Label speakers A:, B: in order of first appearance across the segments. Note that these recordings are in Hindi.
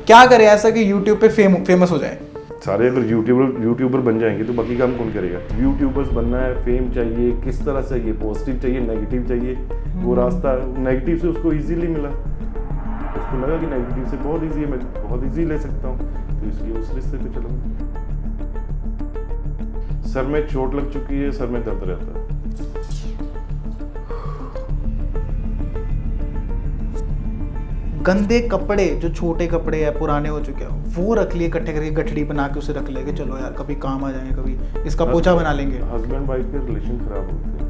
A: क्या करें ऐसा कि यूट्यूब पे फेमस हो जाए?
B: सारे अगर यूट्यूबर बन जाएंगे तो बाकी काम कौन करेगा? यूट्यूबर्स बनना है, फेम चाहिए, किस तरह से चाहिए? पॉजिटिव चाहिए, नेगेटिव चाहिए। वो रास्ता नेगेटिव से उसको इजीली मिला, उसको लगा कि नेगेटिव से बहुत इजी है, मैं बहुत इजी ले सकता हूँ, तो इसलिए उस रिश्ते पे चलूँगा। सर में चोट लग चुकी है, सर में दर्द रहता है।
A: गंदे कपड़े, जो छोटे कपड़े हैं, पुराने हो चुके हैं, वो रख लिए इकट्ठे करके, गठड़ी बना के उसे रख लेंगे, चलो यार कभी काम आ जाएंगे, कभी इसका पोछा बना लेंगे।
B: हस्बैंड वाइफ के रिलेशन खराब होते हैं।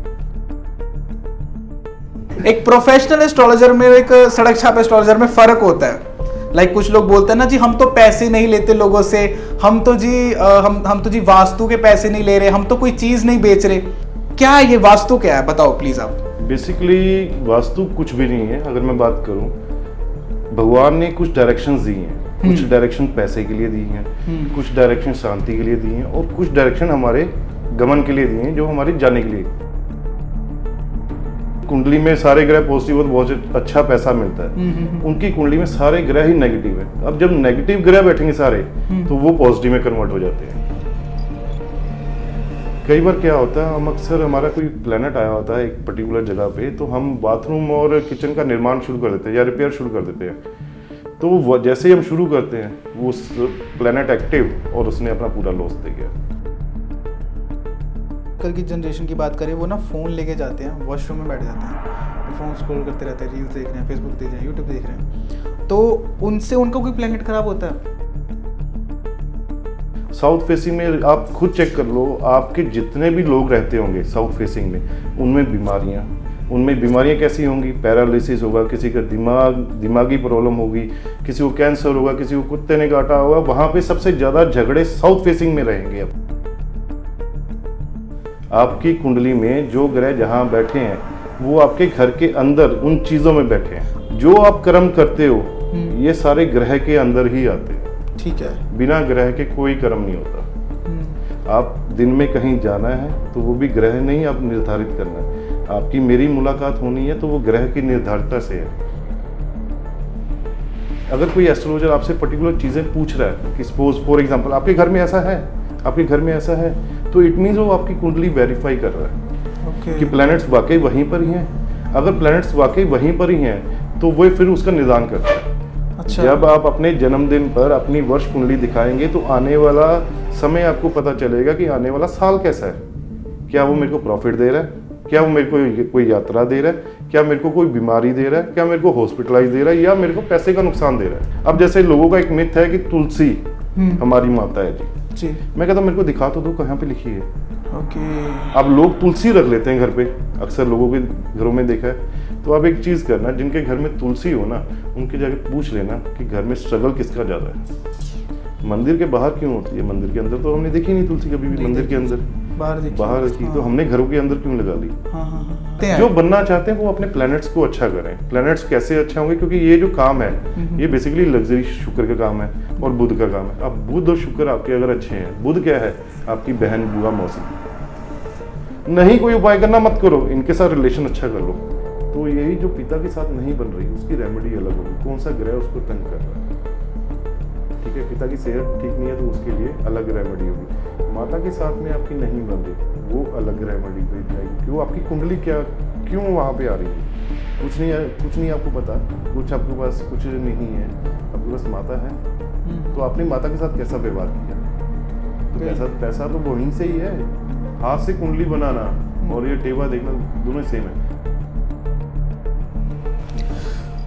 A: एक प्रोफेशनल एस्ट्रोलॉजर में, एक सड़क छाप एस्ट्रोलॉजर में फर्क होता है। लाइक कुछ लोग बोलते हैं ना जी, हम तो पैसे नहीं लेते लोगों से, हम तो जी वास्तु के पैसे नहीं ले रहे, हम तो कोई चीज नहीं बेच रहे। क्या ये वास्तु क्या है, बताओ प्लीज आप।
B: बेसिकली वास्तु कुछ भी नहीं है। अगर मैं बात करूं, भगवान ने कुछ डायरेक्शंस दी हैं, कुछ डायरेक्शन पैसे के लिए दी हैं, कुछ डायरेक्शन शांति के लिए दी हैं, और कुछ डायरेक्शन हमारे गमन के लिए दी हैं, जो हमारे जाने के लिए। कुंडली में सारे ग्रह पॉजिटिव हो तो बहुत अच्छा पैसा मिलता है। उनकी कुंडली में सारे ग्रह ही नेगेटिव है। अब जब नेगेटिव ग्रह बैठेंगे सारे, तो वो पॉजिटिव में कन्वर्ट हो जाते हैं। कई बार क्या होता है, हम अक्सर हमारा कोई प्लेनेट आया होता है एक पर्टिकुलर जगह पे, तो हम बाथरूम और किचन का निर्माण शुरू कर देते हैं या रिपेयर शुरू कर देते हैं। तो जैसे ही हम शुरू करते हैं, वो प्लेनेट एक्टिव और उसने अपना पूरा लॉस दे गया।
A: कल की जनरेशन की बात करें, वो ना फ़ोन लेके जाते हैं, वॉशरूम में बैठ जाते हैं, फ़ोन स्क्रॉल करते रहते हैं, रील्स देख रहे हैं, फेसबुक देख रहे हैं, यूट्यूब देख रहे हैं, तो उनसे उनका कोई प्लेनेट खराब होता है?
B: साउथ फेसिंग में आप खुद चेक कर लो, आपके जितने भी लोग रहते होंगे साउथ फेसिंग में, उनमें बीमारियां कैसी होंगी? पैरालिसिस होगा, किसी का दिमागी प्रॉब्लम होगी, किसी को कैंसर होगा, किसी को कुत्ते ने काटा होगा। वहां पे सबसे ज्यादा झगड़े साउथ फेसिंग में रहेंगे। अब आपकी कुंडली में जो ग्रह जहां बैठे हैं, वो आपके घर के अंदर उन चीजों में बैठे हैं। जो आप कर्म करते हो, ये सारे ग्रह के अंदर ही आते हैं।
A: ठीक है।
B: बिना ग्रह के कोई कर्म नहीं होता। आप दिन में कहीं जाना है तो वो भी ग्रह नहीं आप निर्धारित करना है। आपकी मेरी मुलाकात होनी है तो वो ग्रह की निर्धारितता से है। अगर कोई एस्ट्रोलॉजर आपसे पर्टिकुलर चीजें पूछ रहा है कि सपोज फॉर एग्जांपल आपके घर में ऐसा है, आपके घर में ऐसा है, तो इट मीन्स वो आपकी कुंडली वेरीफाई कर रहा है कि प्लैनेट्स वाकई वहीं पर ही हैं। अगर प्लैनेट्स वाकई वहीं पर ही हैं तो वो फिर उसका निदान करता है।
A: अच्छा।
B: जब आप अपने जन्मदिन पर अपनी वर्ष कुंडली दिखाएंगे तो आने वाला समय आपको पता चलेगा कि आने वाला साल कैसा है। क्या वो मेरे को प्रॉफिट दे रहा है, क्या वो मेरे को कोई यात्रा दे रहा है, क्या मेरे को कोई बीमारी दे रहा है, क्या मेरे को हॉस्पिटलाइज दे रहा है, या मेरे को पैसे का नुकसान दे रहा है। अब जैसे लोगों का एक मिथ है कि तुलसी हमारी माता है जी। मैं कहता हूँ मेरे को दिखा तो दो कहाँ पे लिखी है। अब लोग तुलसी रख लेते हैं घर पे, अक्सर लोगों के घरों में देखा है। तो आप एक चीज करना, जिनके घर में तुलसी हो ना, उनके जाके पूछ लेना कि घर में स्ट्रगल किसका ज्यादा है। मंदिर के बाहर क्यों होती है, मंदिर के अंदर तो हमने देखी नहीं तुलसी कभी भी। मंदिर के अंदर बाहर रखी, तो हमने घरों के अंदर क्यों लगा ली? जो बनना चाहते हैं वो अपने प्लैनेट्स को अच्छा करें। प्लैनेट्स कैसे अच्छा होंगे, क्योंकि ये जो काम है ये बेसिकली लग्जरी शुक्र का काम है और बुध का काम है। अब बुध और शुक्र आपके अगर अच्छे हैं, बुध क्या है, आपकी बहन, बुआ, मौसी। नहीं कोई उपाय करना मत करो, इनके साथ रिलेशन अच्छा कर लो। तो यही जो पिता के साथ नहीं बन रही, उसकी रेमेडी अलग होगी। कौन सा ग्रह उसको तंग कर रहा है, ठीक है। पिता की सेहत ठीक नहीं है तो उसके लिए अलग रेमेडी होगी। माता के साथ में आपकी नहीं बन रही, वो अलग रेमेडी पे जाएगी। क्यों, आपकी कुंडली क्यों वहाँ पे आ रही है? कुछ नहीं आपको पता, कुछ आपके पास कुछ नहीं है, आपके पास माता है, तो आपने माता के साथ कैसा व्यवहार किया? तो पैसा तो वहीं से ही है। हाथ से कुंडली बनाना और ये टेवा देखना दोनों सेम है।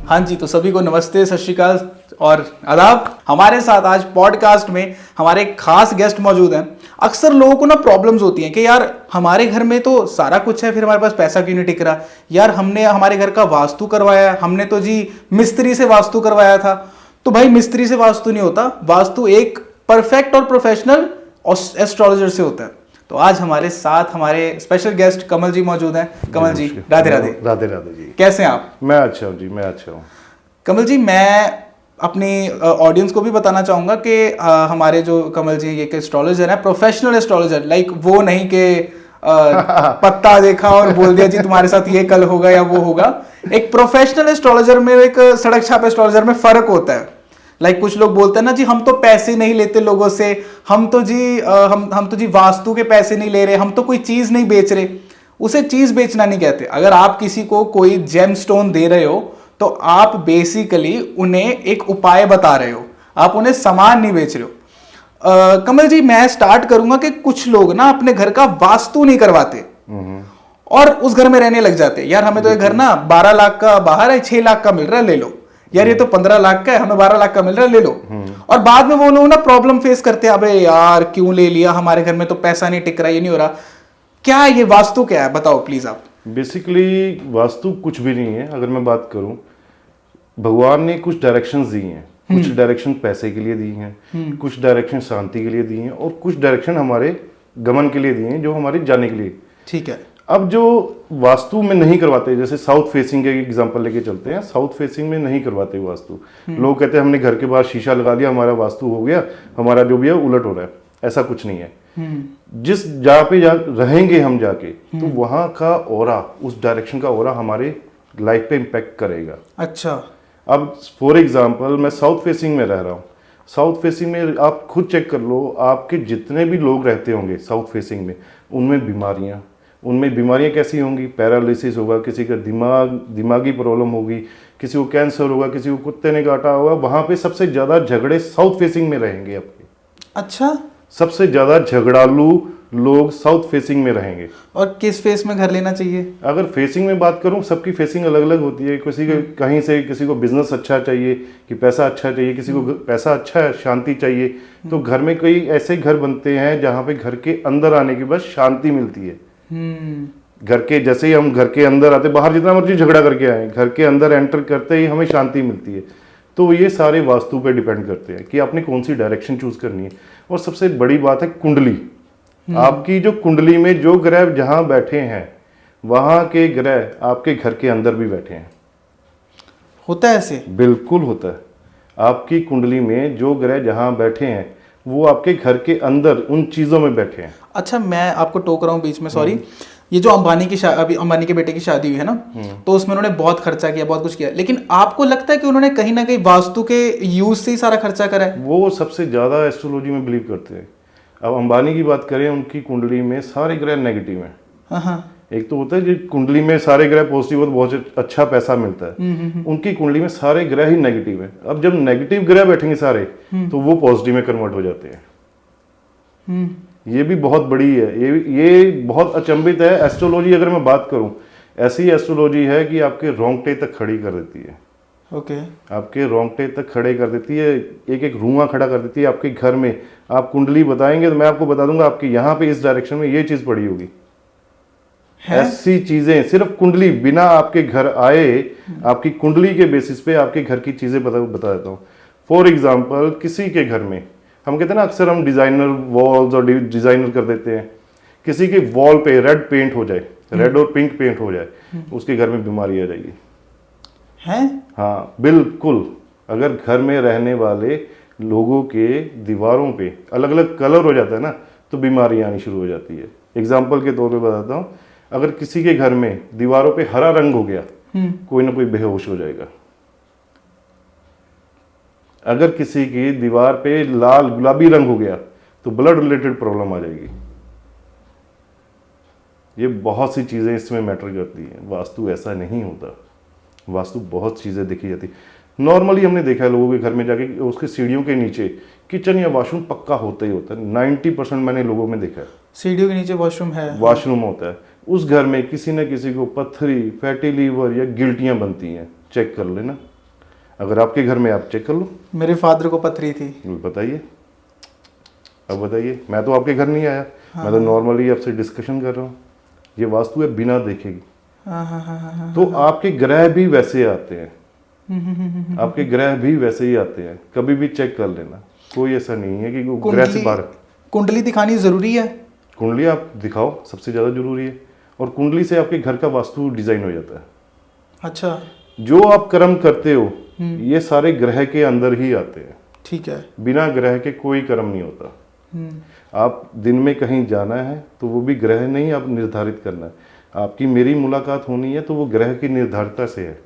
A: हाँ जी, तो सभी को नमस्ते, सत श्री अकाल और आदाब। हमारे साथ आज पॉडकास्ट में हमारे खास गेस्ट मौजूद हैं। अक्सर लोगों को ना प्रॉब्लम्स होती हैं कि यार हमारे घर में तो सारा कुछ है, फिर हमारे पास पैसा क्यों नहीं टिक रहा? यार हमने हमारे घर का वास्तु करवाया, हमने तो जी मिस्त्री से वास्तु करवाया था। तो भाई मिस्त्री से वास्तु नहीं होता, वास्तु एक परफेक्ट और प्रोफेशनल एस्ट्रोलॉजर से होता है। तो आज हमारे साथ हमारे स्पेशल गेस्ट कमल जी मौजूद हैं। कमल जी, राधे राधे।
B: राधे राधे जी।
A: कैसे हैं आप?
B: मैं अच्छा हूँ जी, मैं अच्छा हूँ।
A: कमल जी, मैं अपनी ऑडियंस को भी बताना चाहूँगा कि हमारे जो कमल जी एक एस्ट्रोलॉजर है, प्रोफेशनल एस्ट्रोलॉजर। लाइक वो नहीं कि पत्ता देखा और बोल दिया जी तुम्हारे साथ ये कल होगा या वो होगा। एक प्रोफेशनल एस्ट्रोलॉजर में, एक सड़क छाप एस्ट्रोलॉजर में फर्क होता है। लाइक कुछ लोग बोलते हैं ना जी, हम तो पैसे नहीं लेते लोगों से, हम तो जी वास्तु के पैसे नहीं ले रहे, हम तो कोई चीज नहीं बेच रहे। उसे चीज बेचना नहीं कहते। अगर आप किसी को कोई जेम स्टोन दे रहे हो तो आप बेसिकली उन्हें एक उपाय बता रहे हो, आप उन्हें सामान नहीं बेच रहे हो। कमल जी, मैं स्टार्ट करूंगा कि कुछ लोग ना अपने घर का वास्तु नहीं करवाते और उस घर में रहने लग जाते हैं। यार हमें तो ये घर ना 12 लाख का बाहर है, 6 लाख का मिल रहा है, ले लो। यार ये तो 15 लाख का है, हमें 12 लाख का मिल रहा है, ले लो। और बाद में वो लोग ना प्रॉब्लम फेस करते हैं, अबे यार क्यों ले लिया, हमारे घर में तो पैसा नहीं टिक रहा, ये नहीं हो रहा। क्या ये वास्तु क्या है, बताओ प्लीज आप।
B: बेसिकली वास्तु कुछ भी नहीं है। अगर मैं बात करूं, भगवान ने कुछ डायरेक्शंस दी हैं। कुछ डायरेक्शन पैसे के लिए दी हैं, कुछ डायरेक्शन शांति के लिए दी हैं, और कुछ डायरेक्शन हमारे गमन के लिए दी हैं, जो हमारे जाने के लिए।
A: ठीक है।
B: अब जो वास्तु में नहीं करवाते, जैसे साउथ फेसिंग के एग्जांपल लेके चलते हैं, साउथ फेसिंग में नहीं करवाते वास्तु। लोग कहते हैं हमने घर के बाहर शीशा लगा दिया, हमारा वास्तु हो गया, हमारा जो भी है उलट हो रहा है। ऐसा कुछ नहीं है। जिस जहाँ पे रहेंगे हम जाके, तो वहां का ऑरा, उस डायरेक्शन का ऑरा हमारे लाइफ पे इम्पेक्ट करेगा।
A: अच्छा।
B: अब फॉर एग्जांपल मैं साउथ फेसिंग में रह रहा हूँ। साउथ फेसिंग में आप खुद चेक कर लो, आपके जितने भी लोग रहते होंगे साउथ फेसिंग में, उनमें बीमारियां कैसी होंगी। पैरालिसिस होगा, किसी का दिमागी प्रॉब्लम होगी, किसी को कैंसर होगा, किसी को कुत्ते ने काटा होगा। वहां पे सबसे ज्यादा झगड़े साउथ फेसिंग में रहेंगे आपके।
A: अच्छा।
B: सबसे ज्यादा झगड़ालू लोग साउथ फेसिंग में रहेंगे।
A: और किस फेस में घर लेना चाहिए?
B: अगर फेसिंग में बात करूं, सबकी फेसिंग अलग अलग होती है। किसी को कहीं से, किसी को बिजनेस अच्छा चाहिए कि पैसा अच्छा चाहिए, किसी को पैसा अच्छा है, शांति चाहिए। तो घर में कई ऐसे घर बनते हैं जहां पे घर के अंदर आने के बाद शांति मिलती है। घर के, जैसे ही हम घर के अंदर आते, बाहर जितना मर्जी झगड़ा करके आए, घर के अंदर एंटर करते ही हमें शांति मिलती है। तो ये सारे वास्तु पे डिपेंड करते हैं कि आपने कौन सी डायरेक्शन चूज करनी है। और सबसे बड़ी बात है कुंडली। आपकी जो कुंडली में जो ग्रह जहां बैठे हैं, वहां के ग्रह आपके घर के अंदर भी बैठे हैं।
A: होता है ऐसे?
B: बिल्कुल होता है। आपकी कुंडली में जो ग्रह जहां बैठे हैं, वो आपके घर के अंदर उन चीजों में बैठे हैं।
A: अच्छा, मैं आपको टोक रहा हूँ बीच में, सॉरी। ये जो अभी अंबानी के बेटे की शादी हुई है ना, तो उसमें उन्होंने बहुत खर्चा किया, बहुत कुछ किया, लेकिन आपको लगता है कि उन्होंने कहीं ना कहीं वास्तु के यूज से ही सारा खर्चा करा है?
B: वो सबसे ज्यादा एस्ट्रोलॉजी में बिलीव करते हैं। अब अंबानी की बात करें, उनकी कुंडली में सारे ग्रह नेगेटिव हैं।
A: हाँ।
B: एक तो होता है जो कुंडली में सारे ग्रह पॉजिटिव हो तो बहुत अच्छा पैसा मिलता है। उनकी कुंडली में सारे ग्रह ही नेगेटिव है। अब जब नेगेटिव ग्रह बैठेंगे सारे, तो वो पॉजिटिव में कन्वर्ट हो जाते हैं। ये भी बहुत बड़ी है। ये बहुत अचंभित है एस्ट्रोलॉजी। अगर मैं बात करूं, ऐसी एस्ट्रोलॉजी है कि आपके रोंगटे तक खड़ी कर देती है।
A: ओके।
B: आपके रोंगटे तक खड़े कर देती है, एक एक रुआं खड़ा कर देती है आपके घर में। आप कुंडली बताएंगे तो मैं आपको बता दूंगा आपके यहाँ पे इस डायरेक्शन में ये चीज पड़ी होगी। ऐसी चीजें सिर्फ कुंडली, बिना आपके घर आए, आपकी कुंडली के बेसिस पे आपके घर की चीजें बता देता हूँ। फॉर एग्जाम्पल, किसी के घर में हम कहते हैं ना, अक्सर हम डिजाइनर वॉल्स और डिजाइनर कर देते हैं। किसी के वॉल पे रेड पेंट हो जाए, रेड और पिंक पेंट हो जाए, उसके घर में बीमारी आ जाएगी।
A: है?
B: हाँ बिल्कुल। अगर घर में रहने वाले लोगों के दीवारों पे अलग अलग कलर हो जाता है ना, तो बीमारी आनी शुरू हो जाती है। एग्जाम्पल के तौर पे बताता हूँ, अगर किसी के घर में दीवारों पे हरा रंग हो गया, कोई ना कोई बेहोश हो जाएगा। अगर किसी की दीवार पे लाल गुलाबी रंग हो गया, तो ब्लड रिलेटेड प्रॉब्लम आ जाएगी। ये बहुत सी चीजें इसमें मैटर करती हैं। वास्तु ऐसा नहीं होता। वास्तु बहुत चीजें देखी जाती। नॉर्मली हमने देखा है लोगों के घर में जाके, उसके सीढ़ियों के नीचे किचन या वॉशरूम पक्का होता ही होता है। 90% मैंने लोगों में देखा है
A: सीढ़ियों के नीचे वॉशरूम है,
B: वॉशरूम होता है। उस घर में किसी न किसी को पथरी, फैटी लीवर या गिल्टियां बनती हैं। चेक कर लेना, अगर आपके घर में, आप चेक कर लो।
A: मेरे फादर को पथरी थी।
B: बताइए, अब बताइए। मैं तो आपके घर नहीं आया, मैं तो नॉर्मली आपसे डिस्कशन कर रहा हूँ। ये वास्तु है बिना देखेगी। तो आपके ग्रह भी वैसे आते हैं, आपके ग्रह भी वैसे ही आते हैं। कभी भी चेक कर लेना, कोई ऐसा नहीं है कि ग्रह से बाहर।
A: कुंडली दिखानी जरूरी है?
B: कुंडली आप दिखाओ, सबसे ज्यादा जरूरी है। और कुंडली से आपके घर का वास्तु डिजाइन हो जाता है।
A: अच्छा।
B: जो आप कर्म करते हो, ये सारे ग्रह के अंदर ही आते हैं।
A: ठीक है।
B: बिना ग्रह के कोई कर्म नहीं होता। आप दिन में कहीं जाना है तो वो भी ग्रह नहीं आप निर्धारित करना है। आपकी मेरी मुलाकात होनी है तो वो ग्रह की निर्धारिता से है।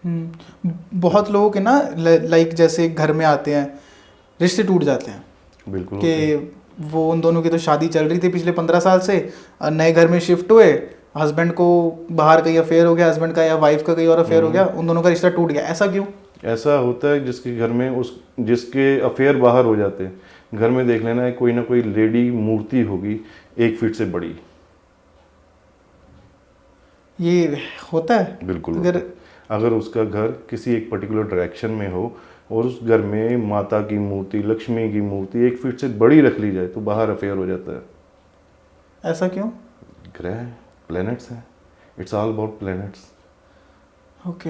A: बहुत लोगों के ना लाइक जैसे घर में आते हैं, रिश्ते टूट जाते हैं
B: बिल्कुल
A: कि वो उन दोनों की तो शादी चल रही थी पिछले 15 साल से, नए घर में शिफ्ट हुए, हस्बैंड को बाहर कहीं अफेयर हो गया, हस्बैंड का या वाइफ का कहीं और अफेयर हो गया, उन दोनों का रिश्ता टूट गया। ऐसा क्यों?
B: ऐसा होता है जिसके घर में जिसके अफेयर बाहर हो जाते हैं, घर में देख लेना है कोई ना कोई लेडी मूर्ति होगी 1 फीट से बड़ी।
A: ये होता है
B: बिल्कुल अगर उसका घर किसी एक पर्टिकुलर डायरेक्शन में हो और उस घर में माता की मूर्ति, लक्ष्मी की मूर्ति 1 फीट से बड़ी रख ली जाए तो बाहर अफेयर हो जाता है।
A: ऐसा क्यों?
B: ग्रह, प्लैनेट्स हैं, it's all about planets.
A: Okay.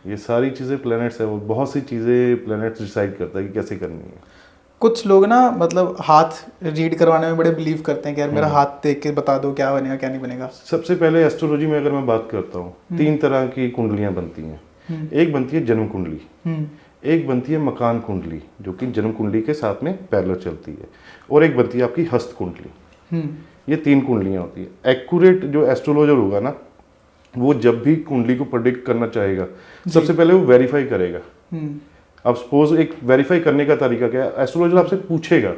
B: ये सारी चीज़ें प्लैनेट्स है, वो बहुत सी चीज़ें प्लैनेट्स डिसाइड करता है कि कैसे करनी है।
A: कुछ लोग ना मतलब हाथ रीड करवाने में बड़े बिलीव करते हैं कि यार मेरा हाथ देख के बता दो क्या बनेगा क्या नहीं बनेगा।
B: सबसे पहले एस्ट्रोलॉजी में अगर मैं बात करता हूँ, 3 तरह की कुंडलियाँ बनती हैं। एक बनती है जन्म कुंडली, एक बनती है मकान कुंडली जो कि जन्म कुंडली के साथ में पैरेलल चलती है, और एक बनती है आपकी हस्त कुंडली। ये 3 कुंडलियाँ होती है। एक्यूरेट जो एस्ट्रोलॉजर होगा ना, वो जब भी कुंडली को प्रेडिक्ट करना चाहेगा सबसे पहले वो वेरीफाई करेगा। अब सपोज एक वेरीफाई करने का तरीका क्या है, एस्ट्रोलॉजर आपसे पूछेगा।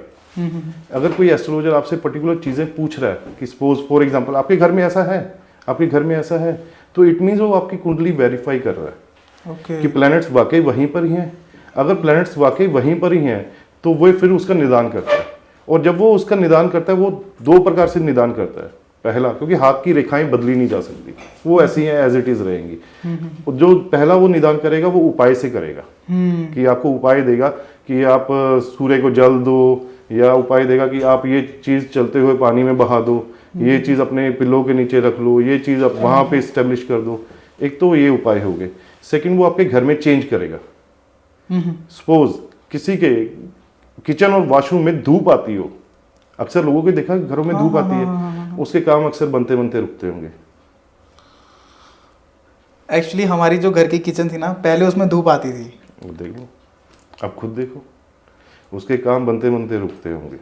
B: अगर कोई एस्ट्रोलॉजर आपसे पर्टिकुलर चीज़ें पूछ रहा है कि सपोज फॉर एग्जांपल आपके घर में ऐसा है, आपके घर में ऐसा है, तो इट मीन्स वो आपकी कुंडली वेरीफाई कर रहा है कि प्लैनेट्स वाकई वहीं पर ही हैं। अगर प्लैनेट्स वाकई वहीं पर ही हैं तो वो फिर उसका निदान करता है, और जब वो उसका निदान करता है वो 2 प्रकार से निदान करता है। पहला, क्योंकि हाथ की रेखाएं बदली नहीं जा सकती, वो ऐसी हैं एज इट इज रहेंगी। जो पहला वो निदान करेगा वो उपाय से करेगा कि आपको उपाय देगा कि आप सूर्य को जल दो, या उपाय देगा कि आप ये चीज़ चलते हुए पानी में बहा दो, ये चीज़ अपने पिल्लों के नीचे रख लो, ये चीज़ आप वहाँ पे इस्टेब्लिश कर दो। एक तो ये उपाय हो गए। सेकेंड, वो आपके घर में चेंज करेगा। सपोज किसी के किचन और वॉशरूम में धूप आती हो, अक्सर लोगों को देखा घरों में धूप आती है, उसके काम अक्सर बनते बनते रुकते होंगे।
A: एक्चुअली हमारी जो घर की किचन थी ना, पहले उसमें धूप आती थी।
B: वो देखो, अब खुद देखो, उसके काम बनते बनते रुकते होंगे।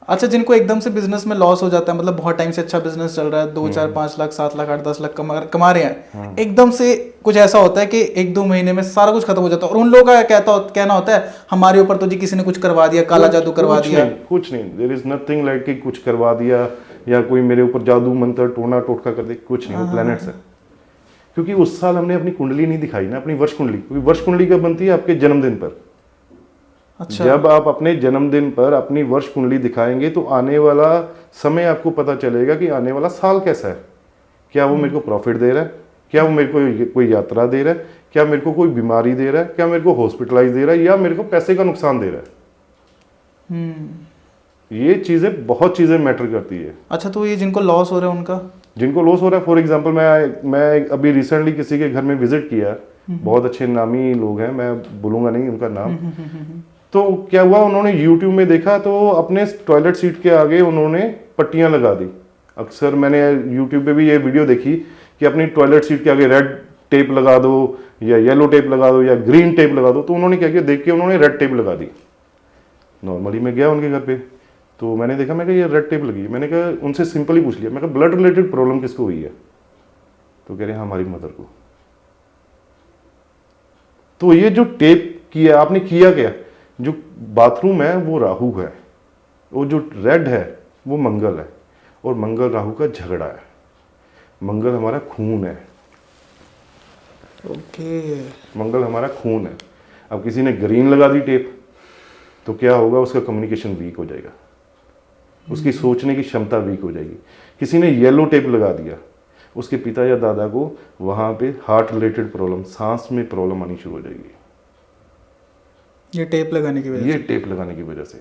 A: अच्छा, जिनको एकदम से बिजनेस में लॉस हो जाता है, मतलब बहुत टाइम से अच्छा बिजनेस चल रहा है, 2, 4, 5 लाख, 7 लाख, 8, 10 लाख कमा रहे हैं, एकदम से कुछ ऐसा होता है कि 1-2 महीने में सारा कुछ खत्म हो जाता है, और उन लोगों का कहना होता है हमारे ऊपर तो जी किसी ने कुछ करवा दिया, काला जादू करवा दिया।
B: कुछ नहीं, देयर इज नथिंग लाइक कि कुछ करवा दिया या कोई मेरे ऊपर जादू मंत्र टोना टोटका कर दे, कुछ नहीं। वो प्लैनेट्स है। क्योंकि उस साल हमने अपनी कुंडली नहीं दिखाई ना, अपनी वर्ष कुंडली, क्योंकि वर्ष कुंडली कब बनती है? आपके जन्मदिन पर।
A: अच्छा।
B: जब आप अपने जन्मदिन पर अपनी वर्ष कुंडली दिखाएंगे तो आने वाला समय आपको पता चलेगा कि आने वाला साल कैसा है। क्या वो मेरे को प्रॉफिट दे रहा है, क्या वो मेरे को कोई यात्रा दे रहा है, क्या मेरे को कोई बीमारी दे रहा है, क्या मेरे को हॉस्पिटलाइज दे रहा है, या मेरे को पैसे का नुकसान दे रहा है। ये चीजें, बहुत चीजें मैटर करती है।
A: अच्छा, तो ये जिनको लॉस हो रहा है उनका? जिनको
B: लॉस हो रहा है, फॉर एग्जांपल मैं अभी रिसेंटली किसी के घर में विजिट किया, बहुत अच्छे नामी लोग हैं, मैं बोलूंगा नहीं उनका नाम। तो क्या हुआ, उन्होंने यूट्यूब में देखा तो अपने टॉयलेट सीट के आगे उन्होंने पट्टियां लगा दी। अक्सर मैंने यूट्यूब पे भी ये वीडियो देखी कि अपनी टॉयलेट सीट के आगे रेड टेप लगा दो, या येलो टेप लगा दो, या ग्रीन टेप लगा दो। तो उन्होंने क्या किया, देख के उन्होंने रेड टेप लगा दी। नॉर्मली मैं गया उनके घर पे, तो मैंने देखा, मैं कहा ये रेड टेप लगी। मैंने कहा, उनसे सिंपली पूछ लिया, मैं कहा ब्लड रिलेटेड प्रॉब्लम किसको हुई है? तो कह रहे हैं हमारी मदर को। तो ये जो टेप किया आपने, किया क्या? जो बाथरूम है वो राहु है, वो जो रेड है वो मंगल है, और मंगल राहु का झगड़ा है। मंगल हमारा खून है।
A: ओके।
B: मंगल हमारा खून है। अब किसी ने ग्रीन लगा दी टेप तो क्या होगा, उसका कम्युनिकेशन वीक हो जाएगा, उसकी सोचने की क्षमता वीक हो जाएगी। किसी ने येलो टेप लगा दिया, उसके पिता या दादा को वहाँ पे हार्ट रिलेटेड प्रॉब्लम, सांस में प्रॉब्लम आनी शुरू हो जाएगी।
A: ये टेप लगाने की वजह से?
B: ये टेप लगाने की वजह से।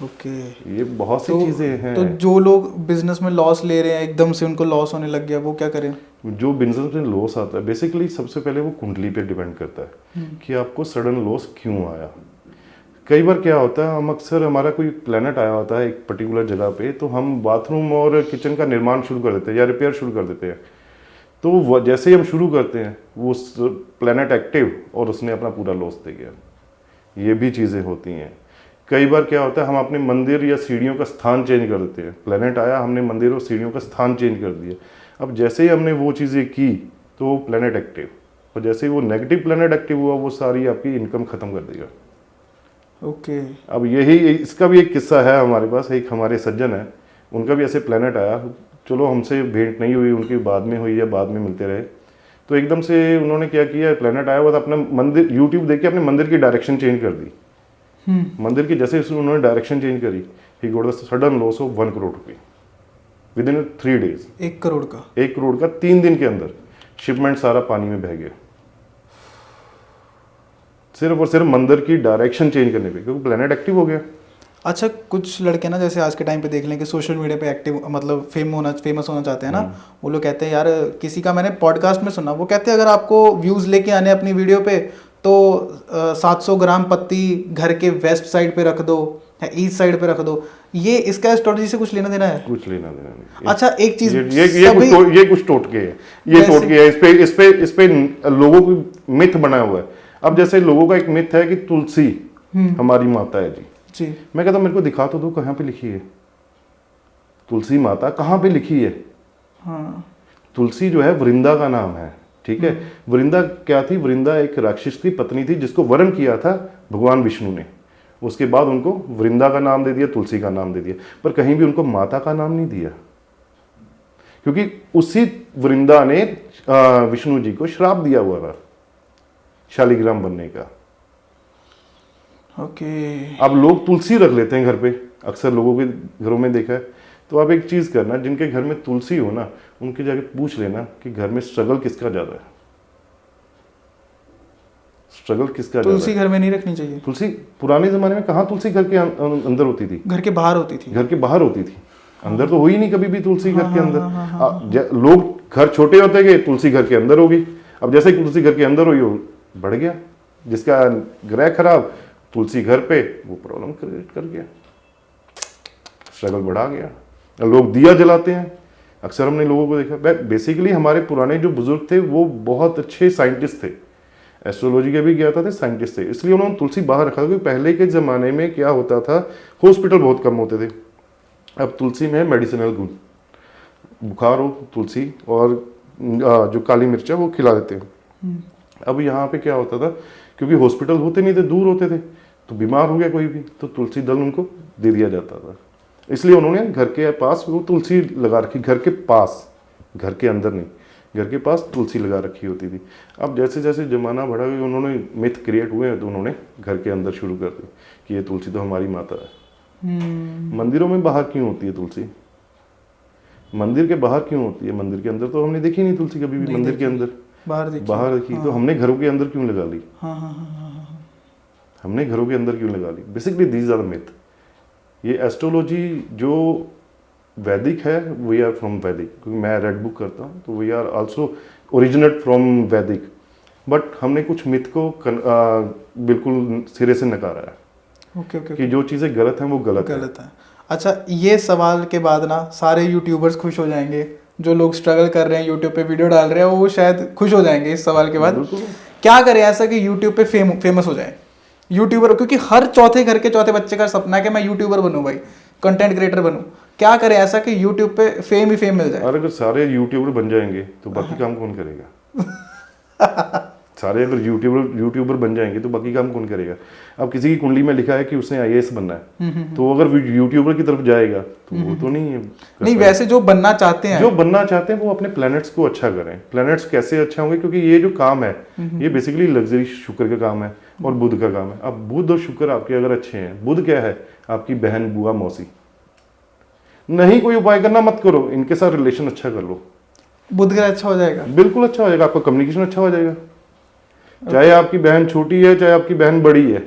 A: ओके।
B: ये बहुत सी चीजें हैं।
A: तो जो लोग बिजनेस में लॉस ले रहे हैं, एकदम से उनको लॉस होने लग गया, वो क्या करें?
B: जो बिजनेस में लॉस आता है, बेसिकली सबसे पहले वो कुंडली पे डिपेंड करता है कि आपको सडन लॉस क्यों आया। कई बार क्या होता है, हम अक्सर, हमारा कोई प्लैनेट आया होता है एक पर्टिकुलर जगह पे, तो हम बाथरूम और किचन का निर्माण शुरू कर देते हैं या रिपेयर शुरू कर देते हैं। तो जैसे ही हम शुरू करते हैं वो प्लैनेट एक्टिव, और उसने अपना पूरा लॉस दे गया। ये भी चीज़ें होती हैं। कई बार क्या होता है, हम अपने मंदिर या सीढ़ियों का स्थान चेंज कर देते हैं। प्लैनेट आया, हमने मंदिर और सीढ़ियों का स्थान चेंज कर दिया। अब जैसे ही हमने वो चीज़ें की तो प्लैनेट एक्टिव, और जैसे ही वो नेगेटिव प्लैनेट एक्टिव हुआ वो सारी आपकी इनकम खत्म कर देगा।
A: ओके।
B: अब यही इसका भी एक किस्सा है हमारे पास। एक हमारे सज्जन है, उनका भी ऐसे प्लैनेट आया, चलो हमसे भेंट नहीं हुई, उनकी बाद में हुई या बाद में मिलते रहे। तो एकदम से उन्होंने क्या किया, प्लैनेट आया हुआ था, अपना मंदिर यूट्यूब देख के अपने मंदिर की डायरेक्शन चेंज कर दी। मंदिर की जैसे उन्होंने डायरेक्शन चेंज करी, he got the sudden loss of 1 crore रुपये विद इन 3 days।
A: 1 करोड़ का?
B: 1 करोड़ का 3 दिन के अंदर शिपमेंट सारा पानी में बह गया, सिर्फ और सिर्फ मंदिर की डायरेक्शन चेंज करने पे, क्योंकि प्लैनेट एक्टिव हो गया।
A: अच्छा, कुछ लड़के ना जैसे आज के टाइम पे देख लें कि सोशल मीडिया पे एक्टिव मतलब फेमस होना चाहते हैं ना, वो लोग कहते हैं यार, किसी का मैंने पॉडकास्ट में सुना, वो कहते हैं अगर आपको व्यूज़ लेके आने अपनी वीडियो पे तो 700 ग्राम पत्ती घर के वेस्ट साइड पे रख दो या ईस्ट साइड पे रख दो। ये इसका एस्ट्रोलॉजी से कुछ लेना देना है?
B: कुछ लेना देना नहीं।
A: अच्छा, एक चीज,
B: ये कुछ टोटके है, ये टोटके है, इस पे लोगों की मिथ बना हुआ है। अब जैसे लोगों का एक मिथ है कि तुलसी हमारी माता है जी। मैं कहता हूं मेरे को दिखा तो दो कहाँ पे लिखी है तुलसी माता, कहाँ पे लिखी है?
A: हाँ।
B: तुलसी जो है वृंदा का नाम है, ठीक है। वृंदा क्या थी? वृंदा एक राक्षस की पत्नी थी जिसको वरण किया था भगवान विष्णु ने। उसके बाद उनको वृंदा का नाम दे दिया, तुलसी का नाम दे दिया, पर कहीं भी उनको माता का नाम नहीं दिया, क्योंकि उसी वृंदा ने विष्णु जी को श्राप दिया हुआ था शालिग्राम बनने का।
A: ओके।
B: अब लोग तुलसी रख लेते हैं घर पे, अक्सर लोगों के घरों में देखा है। तो आप एक चीज करना, जिनके घर में तुलसी हो ना, उनके जाके पूछ लेना कि घर में स्ट्रगल किसका ज्यादा है, स्ट्रगल किसका ज्यादा है।
A: तुलसी घर में नहीं रखनी चाहिए।
B: तुलसी पुराने जमाने में कहाँ तुलसी घर के अंदर होती थी?
A: घर के बाहर होती थी।
B: घर के बाहर होती थी, अंदर तो हुई नहीं कभी भी तुलसी घर के अंदर। लोग घर छोटे होते गए, तुलसी घर के अंदर होगी। अब जैसे ही तुलसी घर के अंदर हुई, वो बढ़ गया, जिसका ग्रह खराब तुलसी घर पे, वो प्रॉब्लम क्रिएट कर गया, स्ट्रगल बढ़ा गया। लोग दिया जलाते हैं, अक्सर हमने लोगों को देखा। बेसिकली हमारे पुराने जो बुजुर्ग थे वो बहुत अच्छे साइंटिस्ट थे, एस्ट्रोलॉजी के भी ज्ञाता थे, साइंटिस्ट थे, इसलिए उन्होंने तुलसी बाहर रखा। क्योंकि पहले के ज़माने में क्या होता था, हॉस्पिटल बहुत कम होते थे। अब तुलसी में मेडिसिनल गुण, बुखार हो तुलसी और जो काली मिर्च है वो खिला देते हैं। अब यहाँ पे क्या होता था, क्योंकि हॉस्पिटल होते नहीं थे, दूर होते थे, तो बीमार हो गया कोई भी तो तुलसी दल उनको दे दिया जाता था। इसलिए उन्होंने घर के पास वो तुलसी लगा रखी, घर के पास, घर के अंदर नहीं, घर के पास तुलसी लगा रखी होती थी। अब जैसे जैसे ज़माना बढ़ा गया, उन्होंने मिथ क्रिएट हुए तो उन्होंने घर के अंदर शुरू कर दी कि ये तुलसी तो हमारी माता है। मंदिरों में बाहर क्यों होती है तुलसी? मंदिर के बाहर क्यों होती है? मंदिर के अंदर तो हमने देखी नहीं तुलसी कभी भी। मंदिर के अंदर बाहर देखी। तो हमने घरों के अंदर क्यों लगा ली? हमने घरों के अंदर क्यों लगा ली? Basically these are myth. ये एस्ट्रोलॉजी जो वैदिक है, वी आर फ्रॉम वैदिक, क्योंकि मैं रेड बुक करता हूँ, तो we are also originate from Vedic, but हमने कुछ मिथ को बिल्कुल सिरे से नकारा है।
A: ओके।
B: कि जो चीज़ें गलत हैं वो गलत
A: है। अच्छा, ये सवाल के बाद ना सारे यूट्यूबर्स खुश हो जाएंगे, जो लोग स्ट्रगल कर रहे हैं यूट्यूब पे वीडियो डाल रहे हैं, वो शायद खुश हो जाएंगे इस सवाल के बाद। क्या करें ऐसा कि यूट्यूब पे फेमस हो जाए यूट्यूबर? क्योंकि हर चौथे घर के चौथे बच्चे का सपना है कि मैं यूट्यूबर बनूं भाई, कंटेंट क्रिएटर बनूं। क्या करें ऐसा कि यूट्यूब पे फेम ही फेम मिल जाए?
B: अगर सारे यूट्यूबर बन जाएंगे तो बाकी काम कौन करेगा? सारे अगर यूट्यूबर बन जाएंगे तो बाकी काम कौन करेगा? अब किसी की कुंडली में लिखा है कि उसने IAS बनना है, तो अगर यूट्यूबर की तरफ जाएगा तो वो तो नहीं है।
A: नहीं, वैसे जो बनना चाहते हैं
B: वो अपने प्लैनेट्स को अच्छा करें। प्लैनेट्स कैसे अच्छा होंगे? क्योंकि ये जो काम है ये बेसिकली लग्जरी शुक्र का काम है और बुध का काम है। अब बुध और शुक्र आपके अगर अच्छे हैं, बुध क्या है? आपकी बहन, बुआ, मौसी। नहीं कोई उपाय करना मत करो, इनके साथ रिलेशन अच्छा कर लो,
A: बुध ग्रह अच्छा हो जाएगा,
B: बिल्कुल अच्छा हो जाएगा, आपका कम्युनिकेशन अच्छा हो जाएगा। चाहे आपकी बहन छोटी है, चाहे आपकी बहन बड़ी है,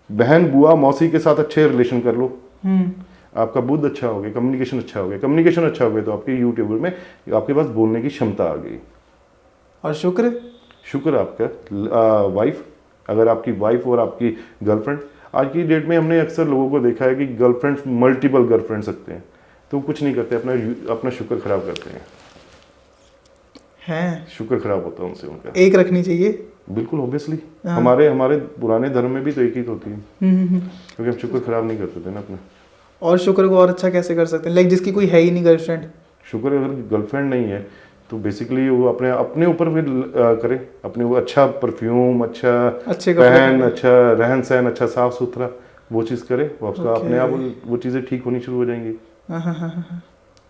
B: बहन, बुआ, मौसी के साथ अच्छे रिलेशन कर लो, आपका बुध अच्छा हो गया, कम्युनिकेशन अच्छा हो गया। कम्युनिकेशन अच्छा हो गया तो आपके यूट्यूबर में आपके पास बोलने की क्षमता आ गई।
A: और शुक्र
B: आपका वाइफ, अगर आपकी वाइफ और आपकी गर्लफ्रेंड, आज की डेट में हमने अक्सर लोगों को देखा है कि गर्लफ्रेंड्स मल्टीपल गर्लफ्रेंड्स रखते हैं, तो कुछ नहीं करते, अपना शुक्र खराब करते हैं। शुक्र खराब होता है उनसे, उनका
A: एक रखनी चाहिए,
B: बिल्कुल ऑब्वियसली। हमारे पुराने धर्म में भी तो एक ही होती है, क्योंकि हम शुक्र खराब नहीं करते थे ना अपना।
A: और शुक्र को और अच्छा कैसे कर सकते हैं? लाइक जिसकी कोई है ही नहीं गर्लफ्रेंड,
B: शुक्र अगर गर्लफ्रेंड नहीं है तो बेसिकली वो अपने अपने ऊपर भी करे, अपने वो अच्छा परफ्यूम, अच्छा
A: अच्छे कपड़े
B: पहन,
A: पहने।
B: अच्छा रहन सहन, अच्छा साफ सुथरा, वो चीज़ करे, वो उसका
A: Okay.
B: अपने आप वो चीज़ें ठीक होनी शुरू हो जाएंगी।
A: हाँ हाँ हाँ हाँ।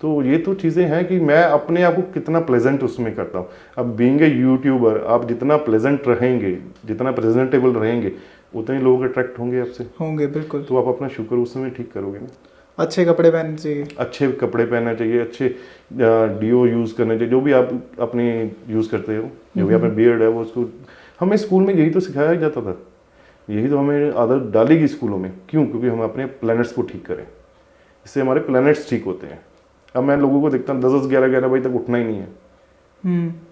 B: तो ये तो चीज़ें हैं कि मैं अपने आप को कितना प्लेजेंट उसमें करता हूँ। अब बीइंग ए यूट्यूबर, आप जितना प्लेजेंट रहेंगे, जितना प्रेजेंटेबल रहेंगे, उतने लोग अट्रैक्ट होंगे आपसे,
A: होंगे बिल्कुल।
B: तो आप अपना शुक्र उस समय ठीक करोगे ना।
A: अच्छे कपड़े पहनने चाहिए।
B: अच्छे कपड़े पहनना चाहिए, अच्छे डीओ यूज़ करने चाहिए, जो भी आप अपने यूज़ करते हो, जो भी अपना बियर्ड है वो उसको, हमें स्कूल में यही तो सिखाया जाता था, यही तो हमें आदत डालेगी स्कूलों में। क्यों? क्योंकि हम अपने प्लैनेट्स को ठीक करें, इससे हमारे प्लैनेट्स ठीक होते हैं। अब मैं लोगों को देखता हूँ 10-10, 11-11 बजे तक उठना ही नहीं है,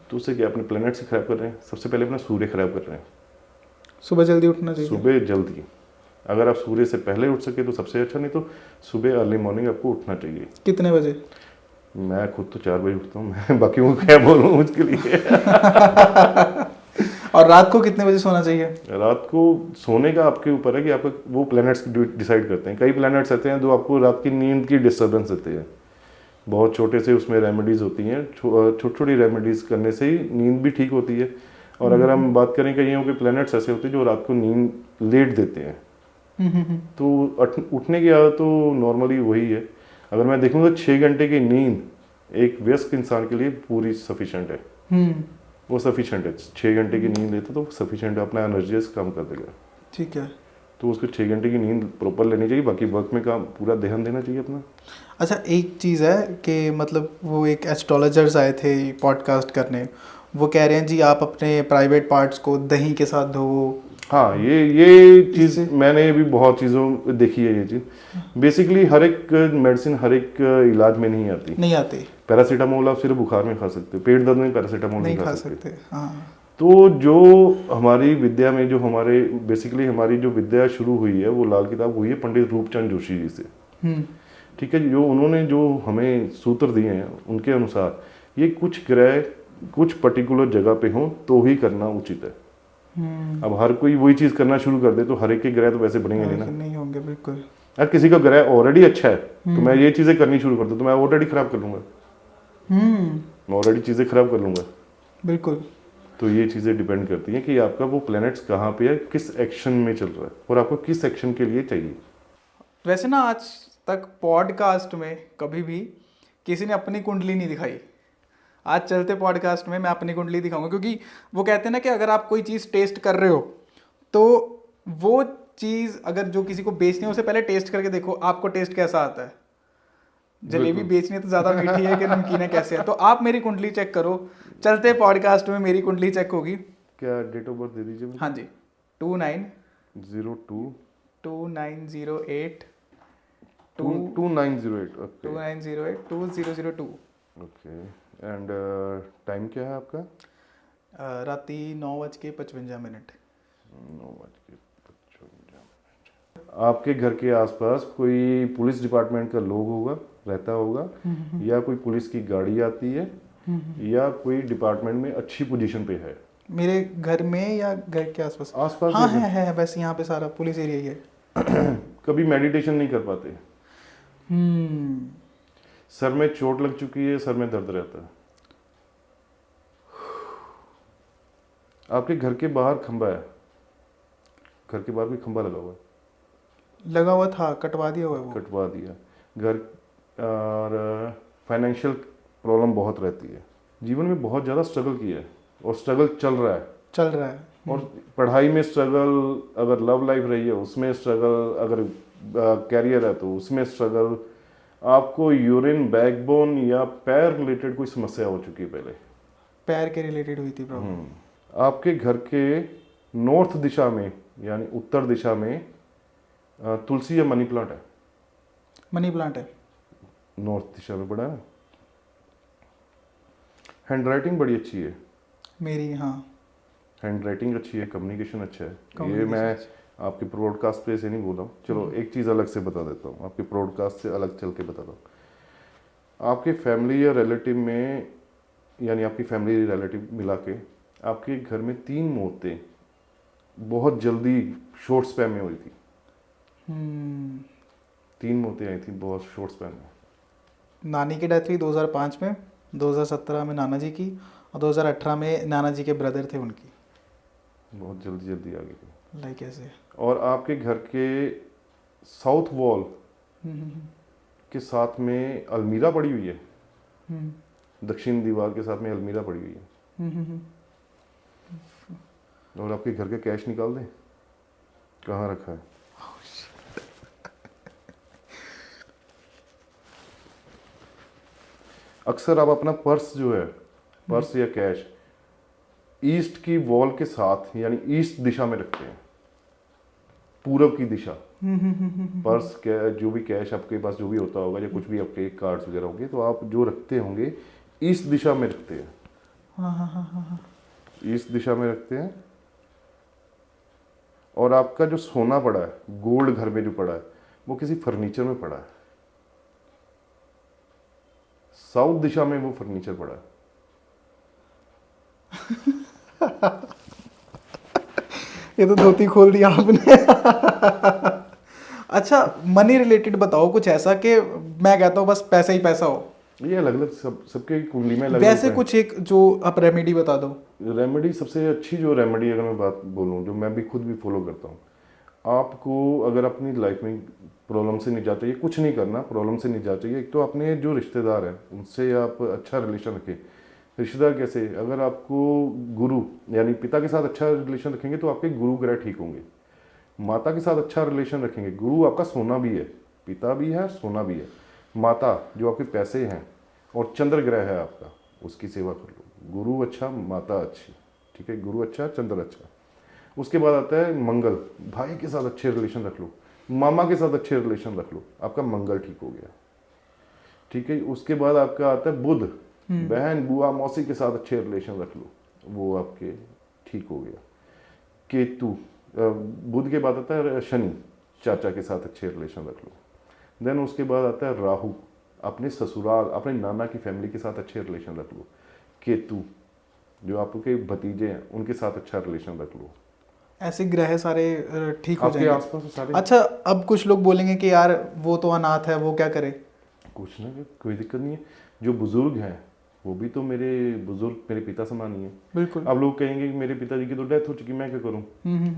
B: तो उससे क्या, अपने प्लैनेट्स ही खराब कर रहे हैं। सबसे पहले अपना सूर्य खराब कर रहे हैं।
A: सुबह जल्दी उठना चाहिए।
B: सुबह जल्दी, अगर आप सूर्य से पहले उठ सके तो सबसे अच्छा, नहीं तो सुबह अर्ली मॉर्निंग आपको उठना चाहिए।
A: कितने बजे?
B: मैं खुद तो 4 बजे उठता हूँ, मैं बाकी को क्या बोलूँ उसके लिए।
A: और रात को कितने बजे सोना चाहिए?
B: रात को सोने का आपके ऊपर है कि आपका वो प्लैनेट्स डिसाइड करते हैं। कई प्लैनेट्स ऐसे हैं जो आपको रात की नींद की डिस्टर्बेंस देते हैं। बहुत छोटे से उसमें रेमेडीज होती हैं, छोटी छोटी रेमेडीज करने से ही नींद भी ठीक होती है। और अगर हम बात करें, कईयों के प्लैनेट्स ऐसे होते हैं जो रात को नींद लेट देते हैं, तो उठने की आदत तो नॉर्मली वही है। अगर मैं देखूँ तो 6 घंटे की नींद एक वयस्क इंसान के लिए पूरी सफिशेंट है। वो सफिशेंट है, 6 घंटे की नींद लेते तो सफिशेंट है, अपना एनर्जीज कम कर देगा।
A: ठीक है।
B: तो उसको 6 घंटे की नींद प्रॉपर लेनी चाहिए, बाकी वर्क में काम पूरा ध्यान देना चाहिए अपना।
A: अच्छा, एक चीज़ है कि मतलब वो एक एस्ट्रोलॉजर्स आए थे पॉडकास्ट करने, वो कह रहे हैं जी आप अपने प्राइवेट पार्ट्स को दही के साथ धो।
B: हाँ, ये चीज़ मैंने भी बहुत चीज़ों देखी है। ये चीज़ बेसिकली हर एक मेडिसिन, हर एक इलाज में नहीं आती। पैरासीटामोल आप सिर्फ बुखार में खा सकते हो, पेट दर्द में पैरासीटामोल नहीं खा सकते।
A: हाँ।
B: तो जो हमारी विद्या में, जो हमारे बेसिकली हमारी जो विद्या शुरू हुई है, वो लाल किताब हुई है पंडित रूपचंद जोशी जी से। ठीक है, जो उन्होंने जो हमें सूत्र दिए हैं, उनके अनुसार ये कुछ ग्रह कुछ पर्टिकुलर जगह पे हों तो ही करना उचित है। अब हर कोई वही चीज़ करना शुरू कर दे तो हर एक के ग्रह तो वैसे बनेंगे नहीं ना।
A: नहीं होंगे बिल्कुल।
B: अगर किसी का ग्रह ऑलरेडी अच्छा है तो मैं ये चीज़ें करनी शुरू कर दूँ तो मैं ऑलरेडी खराब कर लूँगा, मैं ऑलरेडी चीज़ें खराब कर लूँगा।
A: बिल्कुल।
B: तो ये चीज़ें डिपेंड करती हैं कि आपका वो प्लैनेट्स कहाँ पे है, किस एक्शन में चल रहा है, और आपको किस एक्शन के लिए चाहिए।
A: वैसे ना आज तक पॉडकास्ट में कभी भी किसी ने अपनी कुंडली नहीं दिखाई। आज चलते पॉडकास्ट में मैं अपनी कुंडली दिखाऊंगा, क्योंकि वो कहते हैं ना कि अगर आप कोई चीज़ टेस्ट कर रहे हो तो वो चीज़ अगर जो किसी को बेचनी है उसे पहले टेस्ट करके देखो आपको टेस्ट कैसा आता है। जलेबी बेचनी है तो ज़्यादा मीठी है कि नमकीन है, कैसे है। तो आप मेरी कुंडली चेक करो, चलते पॉडकास्ट में मेरी कुंडली चेक होगी।
B: क्या डेट ऑफ बर्थ दे दीजिए मुझे?
A: हाँ जी,
B: 2902
A: 2908
B: 2908 ओके
A: 2908 2002।
B: ओके। एंड टाइम क्या है आपका?
A: राती 9:55।
B: 9:55। आपके घर के आसपास कोई पुलिस डिपार्टमेंट का लोग होगा, रहता होगा, या कोई पुलिस की गाड़ी आती है, या कोई डिपार्टमेंट में अच्छी पोजीशन पे है?
A: मेरे घर में या घर के आसपास?
B: आसपास
A: हाँ है बस यहाँ पे सारा पुलिस एरिया ही है।
B: कभी मेडिटेशन नहीं कर पाते? सर में चोट लग चुकी है, सर में दर्द रहता है? आपके घर के बाहर खंबा है, घर के बाहर भी खंबा लगा हुआ है?
A: लगा हुआ था, कटवा दिया हुआ है वो।
B: कटवा दिया। घर और फाइनेंशियल प्रॉब्लम बहुत रहती है, जीवन में बहुत ज़्यादा स्ट्रगल किया है और स्ट्रगल चल रहा है। और पढ़ाई में स्ट्रगल, अगर लव लाइफ रही है उसमें स्ट्रगल, अगर कैरियर है तो उसमें स्ट्रगल। आपको यूरिन, बैकबोन या पैर रिलेटेड कोई समस्या हो चुकी है पहले?
A: पैर के रिलेटेड हुई थी प्रॉब्लम।
B: आपके घर के नॉर्थ दिशा में यानी उत्तर दिशा में तुलसी या मनी प्लांट है?
A: मनी प्लांट है।
B: नॉर्थ दिशा में पड़ा है। हैंड राइटिंग बड़ी अच्छी है
A: मेरी, हाँ।
B: हैंड राइटिंग अच्छी है, कम्युनिकेशन अच्छा है। ये मैं आपके ब्रॉडकास्ट पे से नहीं बोल रहा हूँ। चलो एक चीज़ अलग से बता देता हूँ, आपके ब्रॉडकास्ट से अलग चल के बताता हूँ। आपके फैमिली या रिलेटिव में, यानी आपकी फैमिली रिलेटिव मिला के आपके घर में 3 मौतें बहुत जल्दी शॉर्ट स्पैन में हुई थी। 3 मौतें आई थी बहुत शॉर्ट स्पैन में।
A: नानी की डेथ हुई 2005 में। 2017 में नाना जी की, और 2018 में नाना जी के ब्रदर थे उनकी।
B: बहुत जल्दी जल्दी आ गई।
A: लाइक ऐसे।
B: और आपके घर के साउथ वॉल के साथ में अलमीरा पड़ी हुई है, दक्षिण दीवार के साथ में अलमीरा पड़ी हुई है। और आपके घर के कैश निकाल दें, कहाँ रखा है? अक्सर आप अपना पर्स जो है, पर्स या कैश ईस्ट की वॉल के साथ यानी ईस्ट दिशा में रखते हैं, पूरब की दिशा। पर्स जो भी कैश आपके पास जो भी होता होगा या कुछ भी आपके कार्ड्स वगैरह होंगे तो आप जो रखते होंगे ईस्ट दिशा में रखते हैं। ईस्ट दिशा में रखते हैं। और आपका जो सोना पड़ा है, गोल्ड घर में जो पड़ा है, वो किसी फर्नीचर में पड़ा है, साउथ दिशा में वो फर्नीचर पड़ा है।
A: ये तो धोती खोल दिया आपने। अच्छा, मनी रिलेटेड बताओ कुछ ऐसा कि मैं कहता हूँ बस पैसा ही पैसा हो।
B: ये अलग अलग सबके कुंडली में अलग
A: वैसे कुछ एक जो आप रेमेडी बता दो।
B: रेमेडी सबसे अच्छी जो रेमेडी अगर मैं बात बोलूँ, जो मैं भी खुद भी फॉलो करता हूँ, आपको अगर अपनी लाइफ में प्रॉब्लम से निजात चाहिए, कुछ नहीं करना, प्रॉब्लम से निजात चाहिए। एक तो अपने जो रिश्तेदार हैं उनसे आप अच्छा रिलेशन रखें। रिश्तेदार कैसे? अगर आपको गुरु यानी पिता के साथ अच्छा रिलेशन रखेंगे तो आपके गुरु ग्रह ठीक होंगे। माता के साथ अच्छा रिलेशन रखेंगे, गुरु आपका सोना भी है, पिता भी है, सोना भी है। माता जो आपके पैसे हैं और चंद्र ग्रह है आपका, उसकी सेवा कर लो। गुरु अच्छा, माता अच्छी, ठीक है, गुरु अच्छा, चंद्र अच्छा। उसके बाद आता है मंगल, भाई के साथ अच्छे रिलेशन रख लो, मामा के साथ अच्छे रिलेशन रख लो, आपका मंगल ठीक हो गया, ठीक है। उसके बाद आपका आता है बुध, बहन बुआ मौसी के साथ अच्छे रिलेशन रख लो, वो आपके ठीक हो गया। केतु, बुध के बाद आता है शनि, चाचा के साथ अच्छे रिलेशन रख लो। देन उसके बाद आता है राहु, अपने ससुराल अपने नाना की फैमिली के साथ अच्छे रिलेशन रख लो। केतु जो आपके भतीजे हैं उनके साथ अच्छा रिलेशन रख लो।
A: ऐसे ग्रह सारे ठीक हो
B: आपके
A: जाएंगे
B: आसपास सारे।
A: अच्छा, अब कुछ लोग बोलेंगे कि यार वो तो अनाथ है, वो क्या करे?
B: कुछ ना, कोई दिक्कत नहीं है। जो बुजुर्ग हैं वो भी तो मेरे बुजुर्ग, मेरे पिता समान ही है।
A: बिल्कुल।
B: अब लोग कहेंगे कि मेरे पिताजी की तो डेथ हो चुकी, मैं क्या करूं?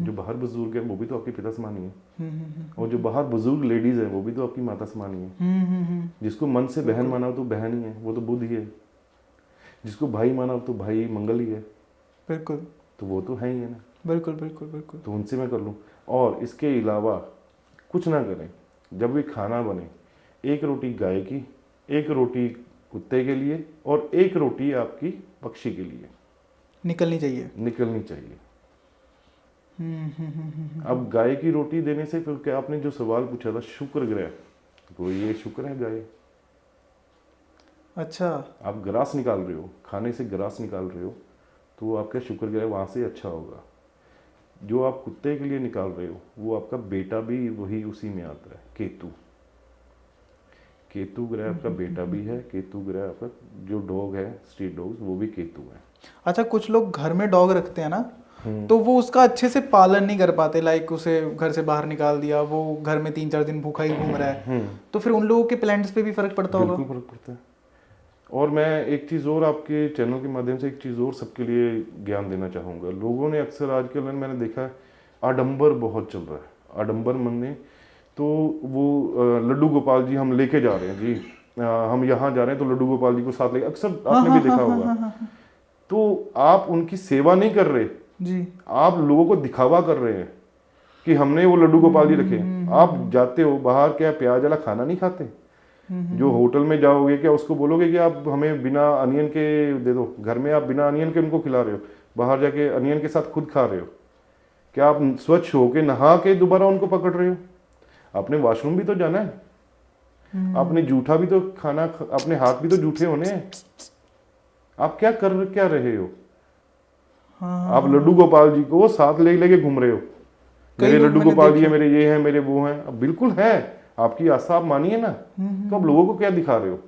B: जो बाहर बुजुर्ग है वो भी तो आपके पिता समान ही है। और जो बाहर बुजुर्ग लेडीज है वो भी तो आपकी माता समान ही है। जिसको मन से बहन माना तो बहन ही है, वो तो बुध ही है। जिसको भाई माना तो भाई मंगल ही है।
A: बिल्कुल।
B: तो वो तो है ही है ना।
A: बिल्कुल बिल्कुल बिल्कुल।
B: तो उनसे मैं कर लूँ। और इसके अलावा कुछ ना करें, जब भी खाना बने, एक रोटी गाय की, एक रोटी कुत्ते के लिए और एक रोटी आपकी पक्षी के लिए
A: निकलनी चाहिए।
B: अब गाय की रोटी देने से फिर क्या, आपने जो सवाल पूछा था शुक्र ग्रह, तो ये शुक्र है गाय।
A: अच्छा,
B: आप ग्रास निकाल रहे हो, खाने से ग्रास निकाल रहे हो, तो आपका शुक्र ग्रह वहां से अच्छा होगा। जो आप कुत्ते के लिए निकाल रहे हो वो आपका बेटा भी वही उसी में आता है, केतु। केतु ग्रह आपका बेटा भी है। केतु ग्रह आपका जो डॉग है, स्ट्रीट डॉग्स, वो भी केतु है।
A: अच्छा, कुछ लोग घर में डॉग रखते हैं ना, तो वो उसका अच्छे से पालन नहीं कर पाते, लाइक उसे घर से बाहर निकाल दिया, वो घर में 3-4 दिन भूखा ही घूम रहा है, तो फिर उन लोगों के प्लान्स पे भी फर्क पड़ता होगा।
B: बिल्कुल फर्क पड़ता है। और मैं एक चीज़ और आपके चैनल के माध्यम से एक चीज़ और सबके लिए ज्ञान देना चाहूँगा। लोगों ने अक्सर आजकल मैंने देखा है आडंबर बहुत चल रहा है। आडंबर मनने तो वो लड्डू गोपाल जी हम लेके जा रहे हैं जी, हम यहाँ जा रहे हैं तो लड्डू गोपाल जी को साथ लेके, अक्सर आपने भी देखा होगा। तो आप उनकी सेवा नहीं कर रहे जी, आप लोगों को दिखावा कर रहे हैं कि हमने वो लड्डू गोपाल जी रखे। आप जाते हो बाहर, क्या प्याज वाला खाना नहीं खाते? जो होटल में जाओगे क्या उसको बोलोगे कि आप हमें बिना अनियन के दे दो? घर में आप बिना अनियन के उनको खिला रहे हो, बाहर जाके अनियन के साथ खुद खा रहे हो। क्या आप स्वच्छ होके नहा के दोबारा उनको पकड़ रहे हो? आपने वॉशरूम भी तो जाना है, आपने जूठा भी तो खाना, अपने हाथ भी तो जूठे होने हैं। आप क्या कर क्या रहे हो? आप लड्डू गोपाल जी को साथ ले लेके घूम रहे हो, मेरे लड्डू गोपाल जी है, मेरे ये हैं, मेरे वो हैं। अब बिल्कुल है, आपकी आस्था आप मानिए ना। तो आप लोगों को क्या दिखा रहे हो?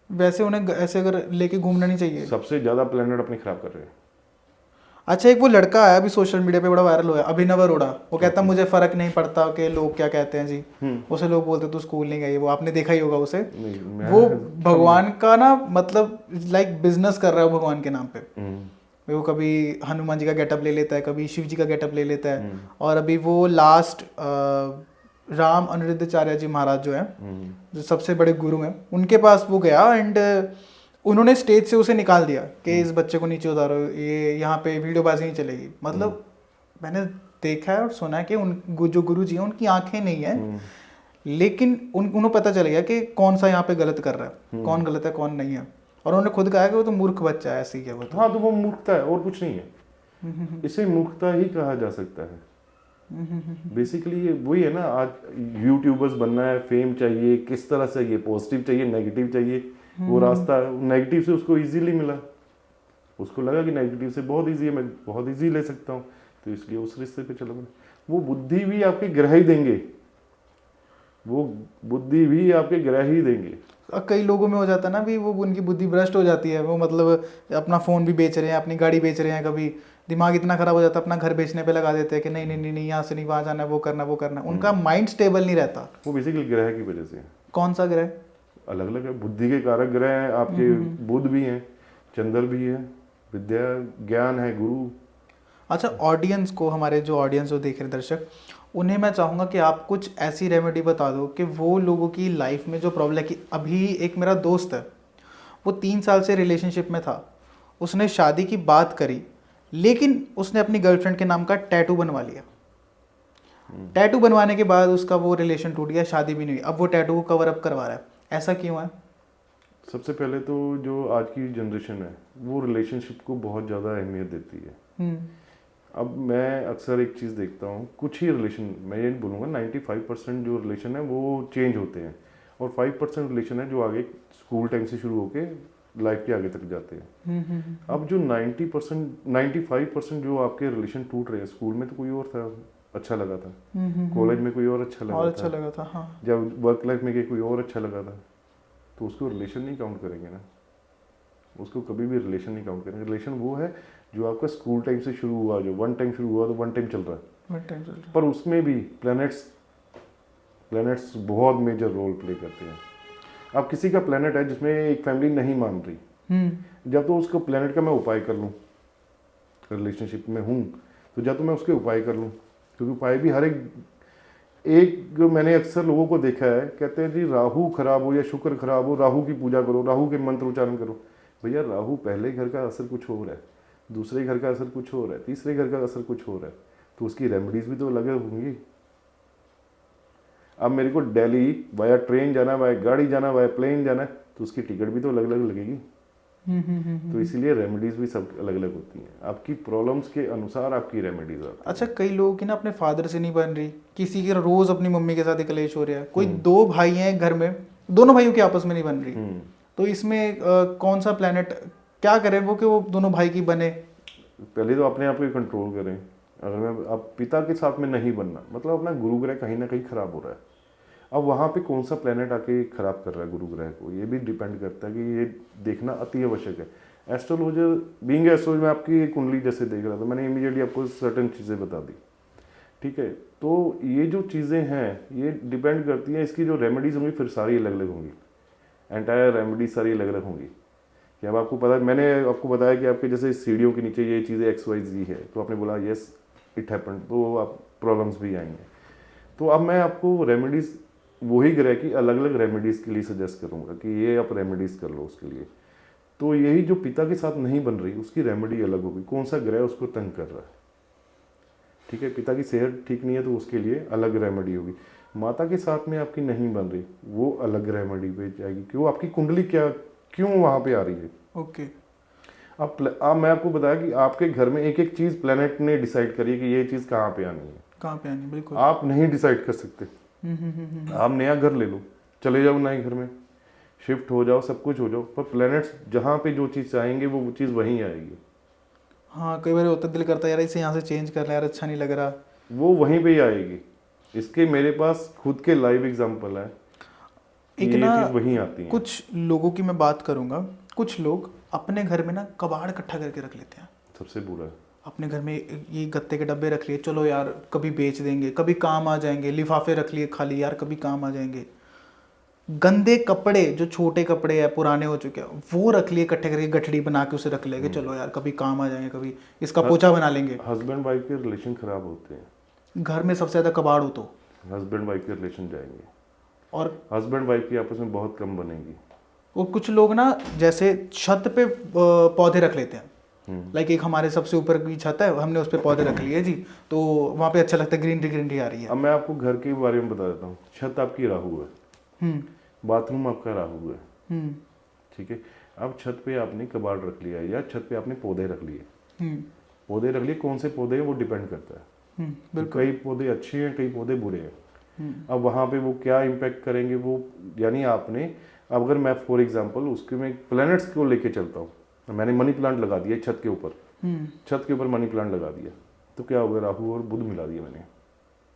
A: वैसे उन्हें ऐसे अगर लेके घूमना नहीं चाहिए।
B: सबसे ज्यादा प्लेनेट अपने खराब कर रहे हैं।
A: अच्छा, एक वो लड़का आया अभी सोशल मीडिया पे बड़ा वायरल हुआ है, अभिनव अरोड़ा। वो कहता मुझे फर्क नहीं पड़ता कि लोग क्या कहते हैं जी। उसे लोग बोलते तू स्कूल नहीं गई, वो आपने देखा ही होगा उसे।
B: नहीं, मैं
A: वो भगवान का ना मतलब लाइक बिजनेस कर रहा है वो भगवान के नाम पे। वो कभी हनुमान जी का गेटअप ले लेता है, कभी शिव जी का गेटअप ले लेता है। और अभी वो लास्ट राम अनिरुद्धाचार्य जी महाराज जो है, जो सबसे बड़े गुरु हैं, उनके पास वो गया एंड उन्होंने स्टेज से उसे निकाल दिया कि इस बच्चे को नीचे उतारो, ये यहाँ पे वीडियोबाजी नहीं चलेगी। मतलब मैंने देखा है और सुना है कि जो गुरु जी हैं उनकी आंखें नहीं है, लेकिन उन्हें पता चल गया कि कौन सा यहाँ पे गलत कर रहा है, कौन गलत है कौन नहीं है। और उन्होंने खुद कहा कि वो तो मूर्ख बच्चा है, ऐसे ही है वो तो।
B: हाँ, तो वो मूर्खता है और कुछ नहीं है। इसे मूर्खता ही कहा जा सकता है। बेसिकली ये वही है ना, आज यूट्यूबर्स बनना है, फेम चाहिए, किस तरह से, ये पॉजिटिव चाहिए, नेगेटिव चाहिए, वो रास्ता नेगेटिव से उसको इजीली मिला, उसको लगा कि नेगेटिव से बहुत इजी है, मैं बहुत इजी ले सकता हूँ, तो इसलिए उस रिश्ते पे चला गया। वो बुद्धि भी आपके ग्रह ही देंगे, वो बुद्धि भी आपके ग्रह ही देंगे।
A: कई लोगों में हो जाता है ना भी, वो उनकी बुद्धि भ्रष्ट हो जाती है, वो मतलब अपना फ़ोन भी बेच रहे हैं, अपनी गाड़ी बेच रहे हैं, कभी दिमाग इतना खराब हो जाता है अपना घर बेचने पे लगा देते हैं कि नहीं नहीं नहीं नहीं यहाँ से नहीं वहाँ जाना है, वो करना वो करना। उनका माइंड स्टेबल नहीं रहता।
B: वो बेसिकली ग्रह की वजह से।
A: कौन सा ग्रह?
B: अलग अलग है, बुद्धि के कारक ग्रह हैं आपके, बुध भी हैं, चंद्र भी है, विद्या ज्ञान है, गुरु।
A: अच्छा, ऑडियंस को, हमारे जो ऑडियंस जो देख रहे दर्शक, उन्हें मैं चाहूँगा कि आप कुछ ऐसी रेमेडी बता दो कि वो लोगों की लाइफ में जो प्रॉब्लम है कि अभी एक मेरा दोस्त है, वो 3 साल से रिलेशनशिप में था, उसने शादी की बात करी, लेकिन उसने अपनी गर्लफ्रेंड के नाम का टैटू बनवा लिया। टैटू बनवाने के बाद उसका वो रिलेशन टूट गया, शादी भी नहीं हुई, अब वो टैटू को कवर अप करवा रहा है। ऐसा क्यों है?
B: सबसे पहले तो जो आज की जनरेशन है वो रिलेशनशिप को बहुत ज़्यादा अहमियत देती है। अब मैं अक्सर एक चीज़ देखता हूँ, कुछ ही रिलेशन, मैं ये नहीं बोलूँगा 95% जो रिलेशन है वो चेंज होते हैं, और 5% रिलेशन है जो आगे स्कूल टाइम से शुरू होके लाइफ के आगे तक जाते हैं। अब जो 95% जो आपके रिलेशन टूट रहे हैं, स्कूल में तो कोई और था, अच्छा लगा था, कॉलेज में कोई और अच्छा लगा था,
A: हाँ।
B: जब वर्क लाइफ में कोई और अच्छा लगा था, तो उसको रिलेशन नहीं काउंट करेंगे ना, उसको कभी भी रिलेशन नहीं काउंट करेंगे। रिलेशन वो है जो आपका स्कूल टाइम से शुरू हुआ, जो वन टाइम शुरू हुआ तो वन टाइम चल रहा है। पर उसमें भी प्लैनेट्स बहुत मेजर रोल प्ले करते हैं। अब किसी का प्लैनेट है जिसमें एक फैमिली नहीं मान रही, जब तो उसको प्लैनेट का मैं उपाय कर लूँ, रिलेशनशिप में हूँ तो जब तो मैं उसके उपाय कर लूँ, क्योंकि उपाय भी हर एक मैंने अक्सर लोगों को देखा है, कहते हैं जी राहु खराब हो या शुक्र खराब हो, राहु की पूजा करो, राहु के मंत्र उच्चारण करो। भैया राहु पहले घर का असर कुछ हो रहा है, दूसरे घर का असर कुछ हो रहा है, तीसरे घर का असर कुछ हो रहा है, तो उसकी रेमेडीज भी तो अलग होंगी। अब मेरे को दिल्ली वाया ट्रेन जाना, वाया गाड़ी जाना, वाया प्लेन जाना है, तो उसकी टिकट भी तो अलग अलग लगेगी। तो इसीलिए रेमेडीज भी सब अलग अलग होती हैं, आपकी प्रॉब्लम्स के अनुसार आपकी रेमेडीज आती हैं।
A: अच्छा, कई लोगों की ना अपने फादर से नहीं बन रही, किसी की रोज अपनी मम्मी के साथ क्लेश हो रहा है, कोई 2 भाई हैं घर में, दोनों भाइयों की आपस में नहीं बन रही, तो इसमें कौन सा प्लैनेट क्या करें वो कि वो दोनों भाई की बने?
B: पहले तो अपने आप को कंट्रोल करें। अगर मैं आप पिता के साथ में नहीं बनना, मतलब अपना गुरु ग्रह कहीं ना कहीं खराब हो रहा है। अब वहाँ पे कौन सा प्लेनेट आके खराब कर रहा है गुरु ग्रह को, ये भी डिपेंड करता है कि ये देखना अति आवश्यक है। एस्ट्रोलॉजर बीइंग एस्ट्रोलॉजर, मैं आपकी कुंडली जैसे देख रहा था, मैंने इमीडिएटली आपको सर्टेन चीज़ें बता दी, ठीक है। तो ये जो चीज़ें हैं ये डिपेंड करती हैं, इसकी जो रेमेडीज होंगी फिर सारी अलग अलग होंगी, एंटायर रेमेडीज सारी अलग अलग होंगी। कि अब आपको पता, मैंने आपको बताया कि आपके जैसे सीढ़ियों के नीचे ये चीज़ें XYZ है, तो आपने बोला येस इट हैपन, तो आप प्रॉब्लम्स भी आएंगे। तो अब मैं आपको रेमेडीज़ वही ग्रह की अलग अलग रेमेडीज़ के लिए सजेस्ट करूँगा कि ये आप रेमेडीज़ कर लो उसके लिए। तो यही जो पिता के साथ नहीं बन रही उसकी रेमेडी अलग होगी, कौन सा ग्रह उसको तंग कर रहा है, ठीक है। पिता की सेहत ठीक नहीं है तो उसके लिए अलग रेमेडी होगी। माता के साथ में आपकी नहीं बन रही, वो अलग रेमेडी पे जाएगी, क्यों आपकी कुंडली क्यों वहाँ पे आ रही है।
A: ओके।
B: अब मैं आपको बताया कि आपके घर में एक एक चीज़ प्लेनेट ने डिसाइड करी है कि ये चीज़ कहाँ पे आनी है,
A: कहाँ पे आनी, बिल्कुल
B: आप नहीं डिसाइड कर सकते। आप नया घर ले लो, चले जाओ नए घर में, शिफ्ट हो जाओ, सब कुछ हो जाओ, पर प्लैनेट्स जहाँ पे जो चीज़ चाहेंगे वो चीज़ वहीं आएगी।
A: हाँ, कई बार होता दिल करता है यार इसे यहाँ से चेंज कर ले यार, अच्छा नहीं लग रहा, वो
B: वहीं पे ही आएगी। इसके मेरे पास खुद के लाइव एग्जांपल है,
A: एक ना
B: वहीं आती है।
A: कुछ लोगों की मैं बात करूँगा, कुछ लोग अपने घर में ना कबाड़ इकट्ठा करके रख लेते हैं,
B: सबसे बुरा है।
A: अपने घर में ये गत्ते के डब्बे रख लिए, चलो यार कभी बेच देंगे, कभी काम आ जाएंगे, लिफाफे रख लिए खाली, यार कभी काम आ जाएंगे। गंदे कपड़े, जो छोटे कपड़े हैं पुराने हो चुके हैं, वो रख लिए इकट्ठे करके, गठड़ी बना के उसे रख लेंगे, चलो यार कभी काम आ जाएंगे, कभी इसका पोछा बना लेंगे।
B: हस्बैंड वाइफ के रिलेशन खराब होते हैं।
A: घर में सबसे ज़्यादा कबाड़ हो तो,
B: हस्बैंड वाइफ के रिलेशन जाएंगे,
A: और
B: हस्बैंड वाइफ की आपस में बहुत कम बनेगी।
A: कुछ लोग ना जैसे छत पे पौधे रख लेते हैं, लाइक एक हमारे सबसे ऊपर की छत है, हमने उस पर पौधे रख लिए जी, तो वहाँ पे अच्छा लगता है, ग्रीनरी ग्रीनरी आ रही है।
B: अब मैं आपको घर के बारे में बता देता हूँ। छत आपकी राहु है,
A: हम्म
B: बाथरूम आपका राहु है,
A: हम्म
B: ठीक है। अब छत पे आपने कबाड़ रख लिया या छत पे आपने पौधे रख लिए।
A: हम्म
B: पौधे रख लिए, कौन से पौधे हैं वो डिपेंड करता है।
A: बिल्कुल।
B: कई पौधे अच्छे हैं, कई पौधे बुरे हैं।
A: हम्म
B: अब वहाँ पे वो क्या इम्पैक्ट करेंगे वो, यानी आपने, अब अगर मैं फॉर एग्जांपल उसके में प्लैनेट्स को लेके चलता हूँ, मैंने मनी प्लांट लगा दिया छत के ऊपर, छत के ऊपर मनी प्लांट लगा दिया, तो क्या होगा, राहु और बुध मिला दिया मैंने,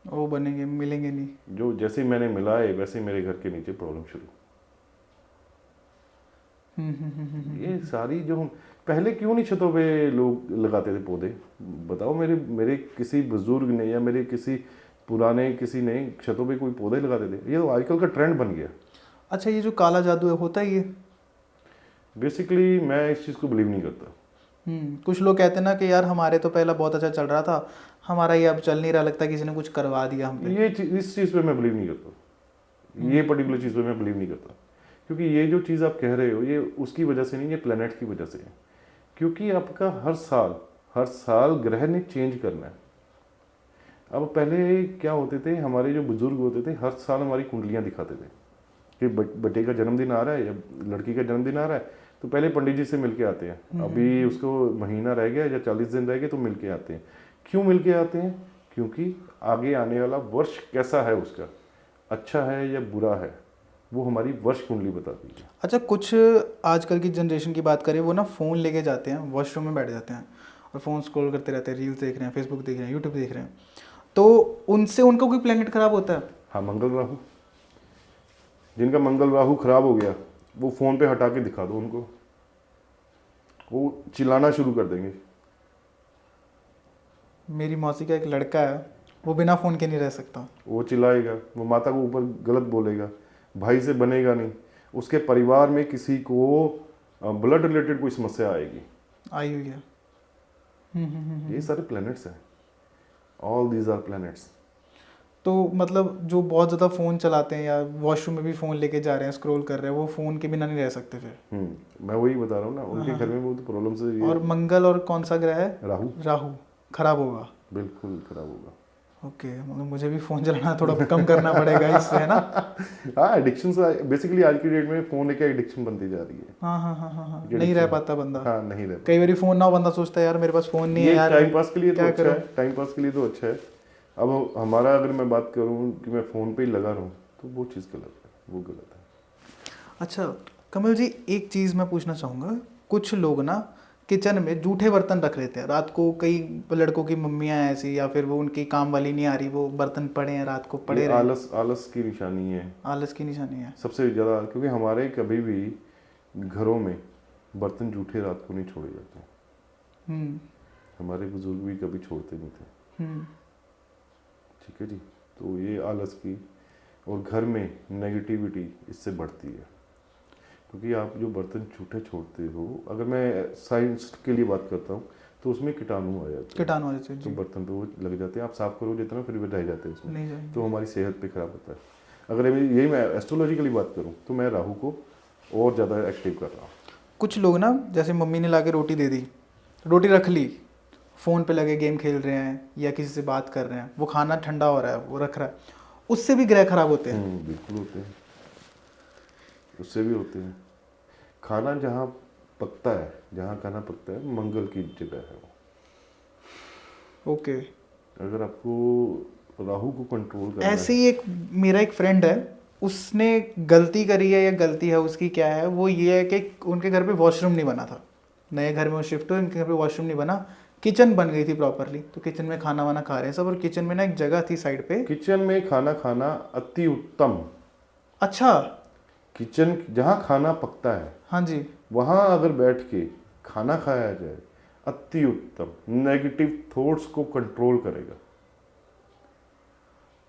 A: वो बनेंगे, मिलेंगे नहीं।
B: जो जैसे ही मैंने मिलाए वैसे ही मेरे घर के नीचे प्रॉब्लम शुरू। ये सारी जो हम पहले क्यों नहीं छतों पे लोग लगाते थे पौधे, बताओ। मेरे मेरे किसी बुजुर्ग ने या मेरे किसी पुराने किसी ने छतों पे कोई पौधे लगाते थे? ये तो आजकल का ट्रेंड बन गया।
A: अच्छा, ये जो काला जादू है होता ही है?
B: बेसिकली मैं इस चीज़ को बिलीव नहीं करता।
A: कुछ लोग कहते हैं ना कि यार हमारे तो पहला बहुत अच्छा चल रहा था, हमारा ये अब चल नहीं रहा, लगता किसी ने कुछ करवा दिया हम पे।
B: इस चीज़ पे मैं बिलीव नहीं करता, ये पर्टिकुलर चीज़ पे मैं बिलीव नहीं करता, क्योंकि ये जो चीज़ आप कह रहे हो ये उसकी वजह से नहीं, ये प्लैनेट की वजह से है। क्योंकि आपका हर साल ग्रह ने चेंज करना है। अब पहले क्या होते थे, हमारे जो बुजुर्ग होते थे हर साल हमारी कुंडलियाँ दिखाते थे कि बेटे का जन्मदिन आ रहा है या लड़की का जन्मदिन आ रहा है, तो पहले पंडित जी से मिल के आते हैं। अभी उसको महीना रह गया या 40 दिन रह गए तो मिल के आते हैं। क्यों मिल के आते हैं? क्योंकि आगे आने वाला वर्ष कैसा है उसका, अच्छा है या बुरा है, वो हमारी वर्ष कुंडली बताती है।
A: अच्छा, कुछ आजकल की जनरेशन की बात करें, वो ना फ़ोन लेके जाते हैं, वॉशरूम में बैठ जाते हैं और फ़ोन स्क्रॉल करते रहते हैं, रील्स देख रहे हैं, फेसबुक देख रहे हैं, यूट्यूब देख रहे हैं, तो उनसे उनका कोई प्लेनेट खराब होता है?
B: हाँ, मंगल राहु, जिनका मंगल राहु खराब हो गया वो फ़ोन पे हटा के दिखा दो उनको, वो चिल्लाना शुरू कर देंगे।
A: मेरी मौसी का एक लड़का है, वो बिना फ़ोन के नहीं रह सकता।
B: वो चिल्लाएगा, वो माता को ऊपर गलत बोलेगा, भाई से बनेगा नहीं, उसके परिवार में किसी को ब्लड रिलेटेड कोई समस्या आएगी।
A: आई हुई है।
B: ये सारे प्लैनेट्स हैं, ऑल दीज आर प्लैनेट्स।
A: तो मतलब जो बहुत ज़्यादा फ़ोन चलाते हैं या वॉशरूम में भी फ़ोन लेके जा रहे हैं, स्क्रॉल कर रहे हैं, वो फ़ोन के बिना नहीं रह सकते फिर।
B: मैं वही बता रहा हूँ ना, उनके घर में वो तो प्रॉब्लम से।
A: और मंगल और कौन सा ग्रह है?
B: राहु।
A: राहु खराब होगा।
B: बिल्कुल खराब होगा।
A: ओके, मतलब मुझे भी फ़ोन चलाना थोड़ा कम करना पड़ेगा इससे, है ना?
B: हाँ, एडिक्शन बेसिकली आज की डेट में फ़ोन एक एडिक्शन बनती जा रही है।
A: हाँ, नहीं रह पाता बंदा।
B: हाँ, नहीं रह।
A: कई बार फ़ोन ना हो, बंदा सोचता है यार मेरे पास फ़ोन नहीं है यार,
B: टाइम पास के लिए तो
A: क्या
B: अच्छा है, टाइम पास के लिए तो अच्छा है। अब हमारा अगर मैं बात करूं कि मैं फ़ोन पे ही लगा रहूं, तो वो चीज़ गलत है, वो गलत है।
A: अच्छा कमल जी, एक चीज़ मैं पूछना चाहूँगा, कुछ लोग ना किचन में जूठे बर्तन रख लेते हैं रात को, कई लड़कों की मम्मियाँ ऐसी, या फिर वो उनकी काम वाली नहीं आ रही, वो बर्तन पड़े हैं रात को पड़े रहे।
B: आलस की निशानी है,
A: आलस की निशानी है
B: सबसे ज़्यादा। क्योंकि हमारे कभी भी घरों में बर्तन जूठे रात को नहीं छोड़े जाते। हमारे बुजुर्ग भी कभी छोड़ते नहीं थे। ठीक है जी। तो ये आलस की, और घर में नेगेटिविटी इससे बढ़ती है। क्योंकि आप जो बर्तन झूठे छोड़ते हो, अगर मैं साइंस के लिए बात करता हूँ तो उसमें कीटाणु आ जाते हैं,
A: कीटाणु आ जाते हैं
B: तो बर्तन पे वो लग जाते हैं। आप साफ करो जितना, फिर भी रह जाते हैं उसमें,
A: नहीं जाएंगे।
B: तो हमारी सेहत पे खराब होता है। अगर यही मैं एस्ट्रोलॉजिकली बात करूँ तो मैं राहु को और ज़्यादा एक्टिव कर रहा हूँ।
A: कुछ लोग ना, जैसे मम्मी ने ला के रोटी दे दी, रोटी रख ली, फ़ोन पे लगे गेम खेल रहे हैं या किसी से बात कर रहे हैं, वो खाना ठंडा हो रहा है, वो रख रहा है, उससे भी ग्रह खराब होते हैं।
B: बिल्कुल होते हैं, उससे भी होते हैं। खाना जहाँ पकता है, जहाँ खाना पकता है, मंगल की जगह है वो।
A: ओके।
B: अगर आपको राहु को कंट्रोल करना
A: ऐसे ही मेरा एक फ्रेंड है, उसने गलती करी है, या गलती है उसकी क्या है, वो ये है कि उनके घर पे वॉशरूम नहीं बना था, नए घर में वो शिफ्ट हुए, उनके घर पे वॉशरूम नहीं बना, किचन बन गई थी प्रॉपरली, तो किचन में खाना वाना खा रहे हैं सब, और किचन में ना एक जगह थी साइड पे।
B: किचन में खाना खाना अति उत्तम।
A: अच्छा।
B: किचन जहाँ खाना पकता है,
A: हाँ जी।
B: वहाँ अगर बैठ के खाना खाया जाए, अति उत्तम, नेगेटिव थॉट्स को कंट्रोल करेगा।